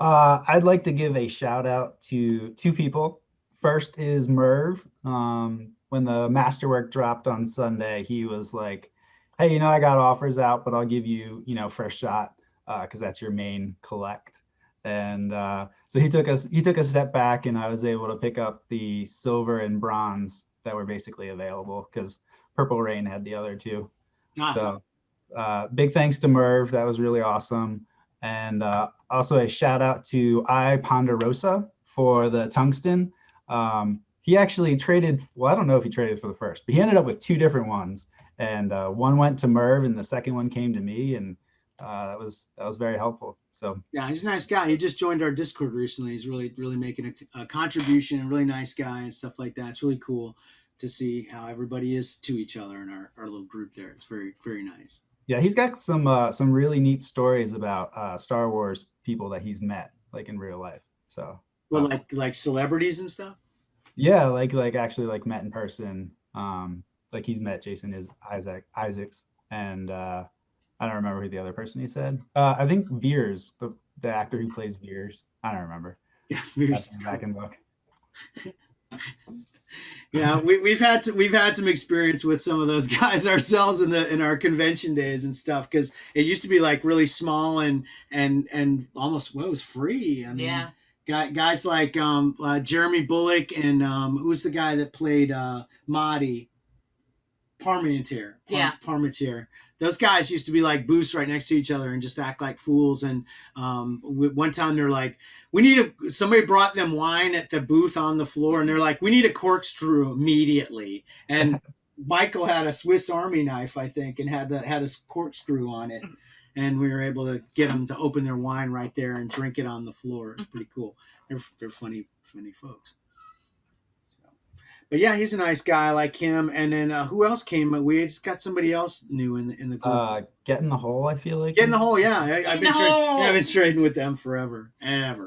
I'd like to give a shout out to two people. First is Merv. When the Masterwork dropped on Sunday, he was like, hey, I got offers out, but I'll give you, first shot because that's your main collect. And so he took a step back, and I was able to pick up the silver and bronze that were basically available because Purple Rain had the other two. So big thanks to Merv. That was really awesome. And also a shout out to I Ponderosa for the tungsten. He actually traded, I don't know if he traded for the first, but he ended up with two different ones. And one went to Merv and the second one came to me. And that was very helpful. So yeah, he's a nice guy. He just joined our Discord recently. He's really, really making a contribution, and really nice guy and stuff like that. It's really cool to see how everybody is to each other in our little group there. It's very, very nice. Yeah, he's got some really neat stories about Star Wars people that he's met, like in real life. So well, like celebrities and stuff. Yeah, like actually like met in person. Like he's met Jason Isaacs and I don't remember who the other person he said. I think Veers, the actor who plays Veers. I don't remember. Yeah, Veers. Back in the book. Yeah, we've had some experience with some of those guys ourselves in our convention days and stuff, because it used to be like really small and almost, well, it was free. I mean, Yeah. Guys like Jeremy Bullock and who's the guy that played Mahdi? Parmentier. Parmentier. Those guys used to be like booths right next to each other and just act like fools. And one time they're like, somebody brought them wine at the booth on the floor, and they're like, we need a corkscrew immediately. And Michael had a Swiss Army knife, I think, and had a corkscrew on it. And we were able to get them to open their wine right there and drink it on the floor. It's pretty cool. They're funny folks. But yeah, he's a nice guy. I like him. And then who else came? We just got somebody else new in the group. Get in the Hole, I feel like. Get in the Hole, yeah. I've been trading with them forever,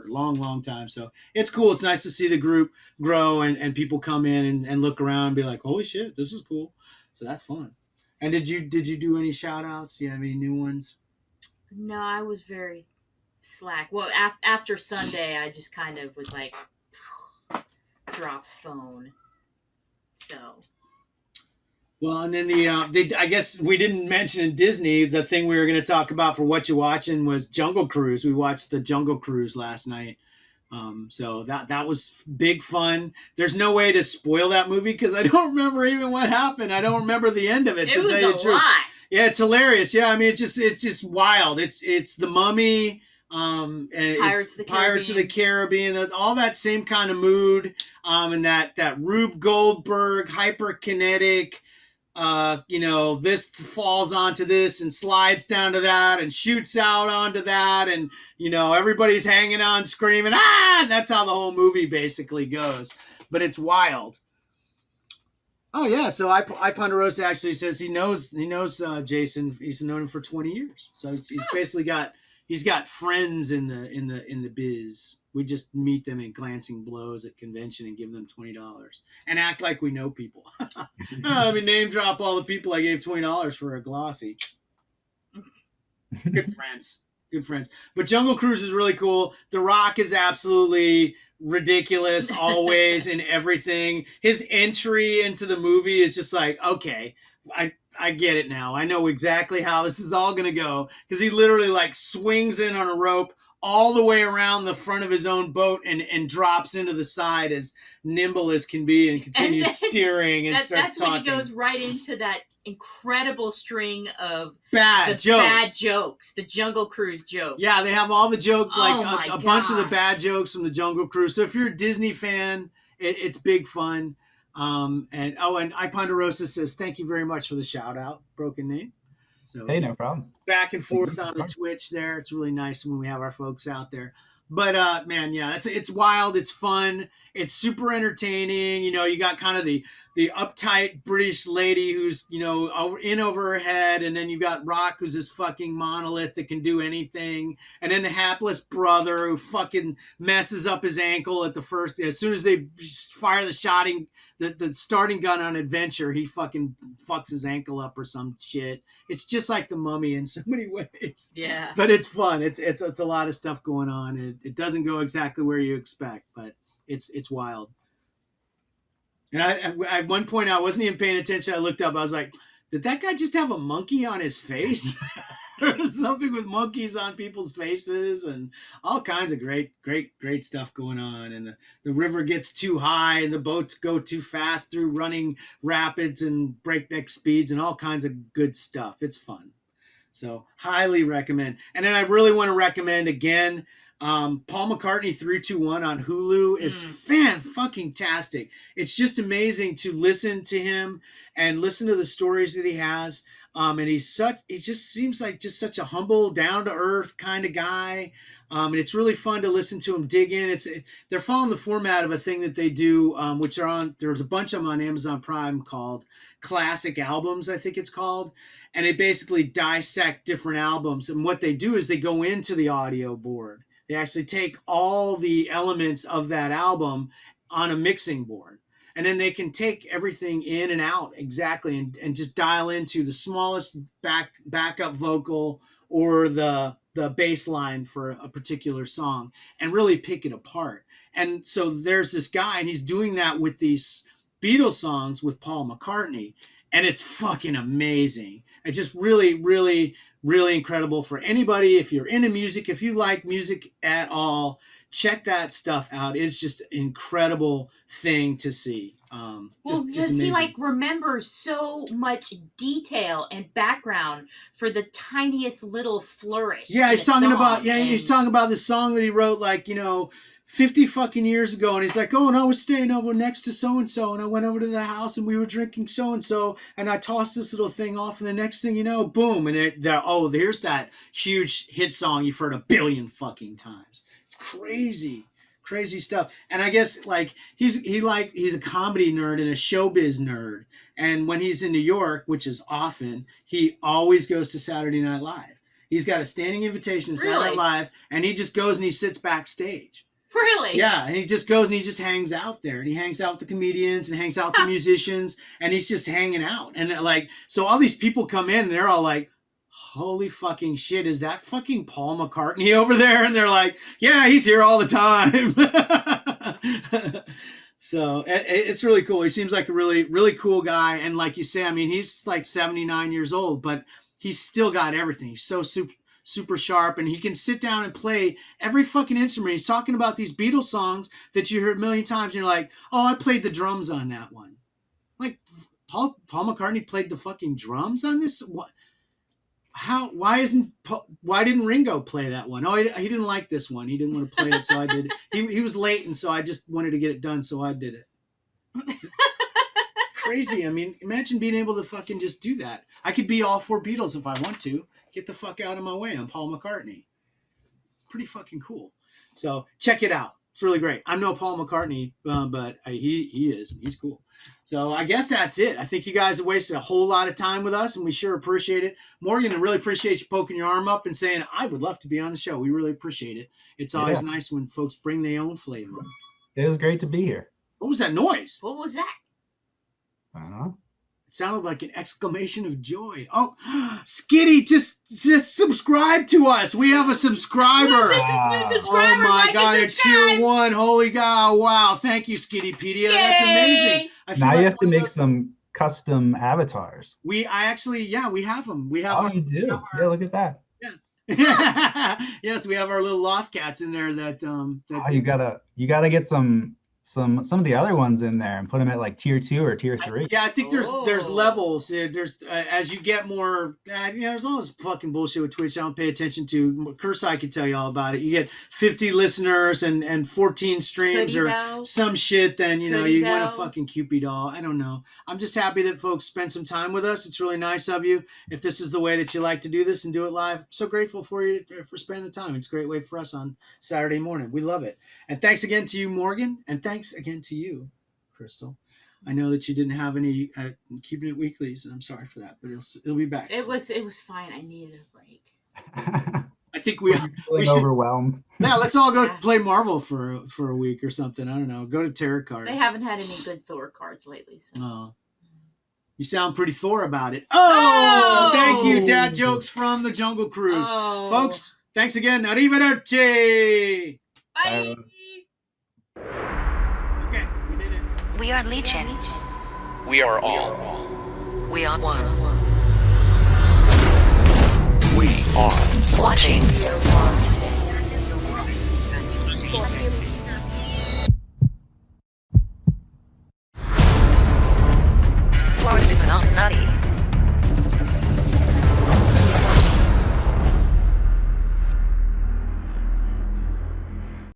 long time. So it's cool. It's nice to see the group grow and people come in and look around and be like, holy shit, this is cool. So that's fun. And did you do any shout outs? Do you have any new ones? No, I was very slack. Well, after Sunday, I just kind of was like, drops phone. So, well, and then I guess we didn't mention in Disney, the thing we were going to talk about for What You Watching was Jungle Cruise. We watched the Jungle Cruise last night. So that was big fun. There's no way to spoil that movie because I don't remember even what happened. I don't remember the end of it. It was a lot. Yeah, it's hilarious. Yeah, I mean, it's just wild. It's the Mummy. And Pirates of the Caribbean, all that same kind of mood, and that Rube Goldberg hyperkinetic, this falls onto this and slides down to that and shoots out onto that, and everybody's hanging on screaming, and that's how the whole movie basically goes. But it's wild. Oh yeah, so I Ponderosa actually says he knows Jason. He's known him for 20 years, so he's basically got friends in the biz. We just meet them in glancing blows at convention and give them $20 and act like we know people. I mean, name drop all the people I gave $20 for a glossy. Good friends. But Jungle Cruise is really cool. The Rock is absolutely ridiculous always in everything. His entry into the movie is just like, okay, I get it now. I know exactly how this is all going to go, because he literally like swings in on a rope all the way around the front of his own boat and drops into the side as nimble as can be and continues steering and starts talking. That's when he goes right into that incredible string of bad jokes, the Jungle Cruise jokes. Yeah, they have all the jokes, like a bunch of the bad jokes from the Jungle Cruise. So if you're a Disney fan, it's big fun. And I Ponderosa says, thank you very much for the shout out, Brokenname. So hey, no problem. Back and forth on the Twitch there. It's really nice when we have our folks out there. But man, yeah, it's wild, it's fun, it's super entertaining. You got kind of the uptight British lady who's over her head, and then you got Rock, who's this fucking monolith that can do anything, and then the hapless brother who fucking messes up his ankle at the first, as soon as they fire the starting gun on Adventure, he fucking fucks his ankle up or some shit. It's just like the Mummy in so many ways. Yeah. But it's fun. It's a lot of stuff going on. It doesn't go exactly where you expect, but it's wild. And I at one point I wasn't even paying attention. I looked up. I was like, did that guy just have a monkey on his face? Something with monkeys on people's faces and all kinds of great stuff going on. And the river gets too high and the boats go too fast through running rapids and breakneck speeds and all kinds of good stuff. It's fun. So highly recommend. And then I really want to recommend again, Paul McCartney 321 on Hulu is fan-fucking-tastic. It's just amazing to listen to him and listen to the stories that he has. And he just seems like just such a humble, down-to-earth kind of guy. And it's really fun to listen to him dig in. They're following the format of a thing that they do, which there's a bunch of them on Amazon Prime called Classic Albums, I think it's called. And they basically dissect different albums. And what they do is they go into the audio board. They actually take all the elements of that album on a mixing board. and then they can take everything in and out exactly, and just dial into the smallest backup vocal or the bass line for a particular song and really pick it apart. And so there's this guy, and he's doing that with these Beatles songs with Paul McCartney, and it's fucking amazing. It's just really, really, really incredible for anybody. If you're into music, if you like music at all, check that stuff out. It's just an incredible thing to see. Because he like remembers so much detail and background for the tiniest little flourish. Yeah, he's talking about he's talking about this song that he wrote, like, 50 fucking years ago, and he's like, oh, and I was staying over next to so-and-so, and I went over to the house, and we were drinking so-and-so, and I tossed this little thing off, and the next thing you know, boom, and there's that huge hit song you've heard a billion fucking times. It's crazy stuff. And I guess, like, he's a comedy nerd and a showbiz nerd, and when he's in New York, which is often, he always goes to Saturday Night Live. He's got a standing invitation to Saturday Night Live, and he just goes and he sits backstage. Really? Yeah, and he just goes and he just hangs out there, and he hangs out with the comedians and hangs out with the musicians, and he's just hanging out. And like, so all these people come in and they're all like, holy fucking shit, is that fucking Paul McCartney over there? And they're like, yeah, he's here all the time. So it's really cool. He seems like a really, really cool guy. And like you say, I mean, he's like 79 years old, but he's still got everything. He's so super sharp, and he can sit down and play every fucking instrument. He's talking about these Beatles songs that you heard a million times, and you're like, oh, I played the drums on that one. Like, Paul McCartney played the fucking drums on this? What? How? Why didn't Ringo play that one? Oh, he didn't like this one. He didn't want to play it, so I did it. He was late, and so I just wanted to get it done, so I did it. Crazy. I mean, imagine being able to fucking just do that. I could be all four Beatles if I want to. Get the fuck out of my way. I'm Paul McCartney. Pretty fucking cool. So check it out. It's really great. I'm no Paul McCartney, but he is. He's cool. So I guess that's it. I think you guys have wasted a whole lot of time with us, and we sure appreciate it. Morgan, I really appreciate you poking your arm up and saying, I would love to be on the show. We really appreciate it. It's always nice when folks bring their own flavor. It was great to be here. What was that noise? What was that? I don't know. Sounded like an exclamation of joy. Oh, Skitty, just subscribe to us. We have a subscriber. Oh my God, a tier 1. Holy God. Wow. Thank you, Skittypedia. That's amazing. Now you have to make some custom avatars. We have them. We have. Oh, you do? Yeah, look at that. Yeah. Yes, we have our little loft cats in there that you gotta get some of the other ones in there and put them at like tier 2 or tier 3. I think there's levels. There's as you get more, there's all this fucking bullshit with Twitch I don't pay attention to. Kursai can tell you all about it. You get 50 listeners and 14 streams or some shit, then you win a fucking Cupid doll. I don't know. I'm just happy that folks spend some time with us. It's really nice of you. If this is the way that you like to do this and do it live, I'm so grateful for you for spending the time. It's a great way for us on Saturday morning. We love it. And thanks again to you, Morgan, and thanks again to you, Crystal. I know that you didn't have any keeping it weeklies, and I'm sorry for that, but it'll be back. It was fine. I needed a break. I think we should overwhelmed. Yeah, let's all go play Marvel for a week or something. I don't know. Go to tarot cards. They haven't had any good Thor cards lately. So. Oh. You sound pretty Thor about it. Oh, thank you, Dad Jokes from the Jungle Cruise. Oh. Folks, thanks again. Arrivederci. Bye. Okay, we did it. We are Legion. We are all. We are one. We are Watching. Florida, but not nutty.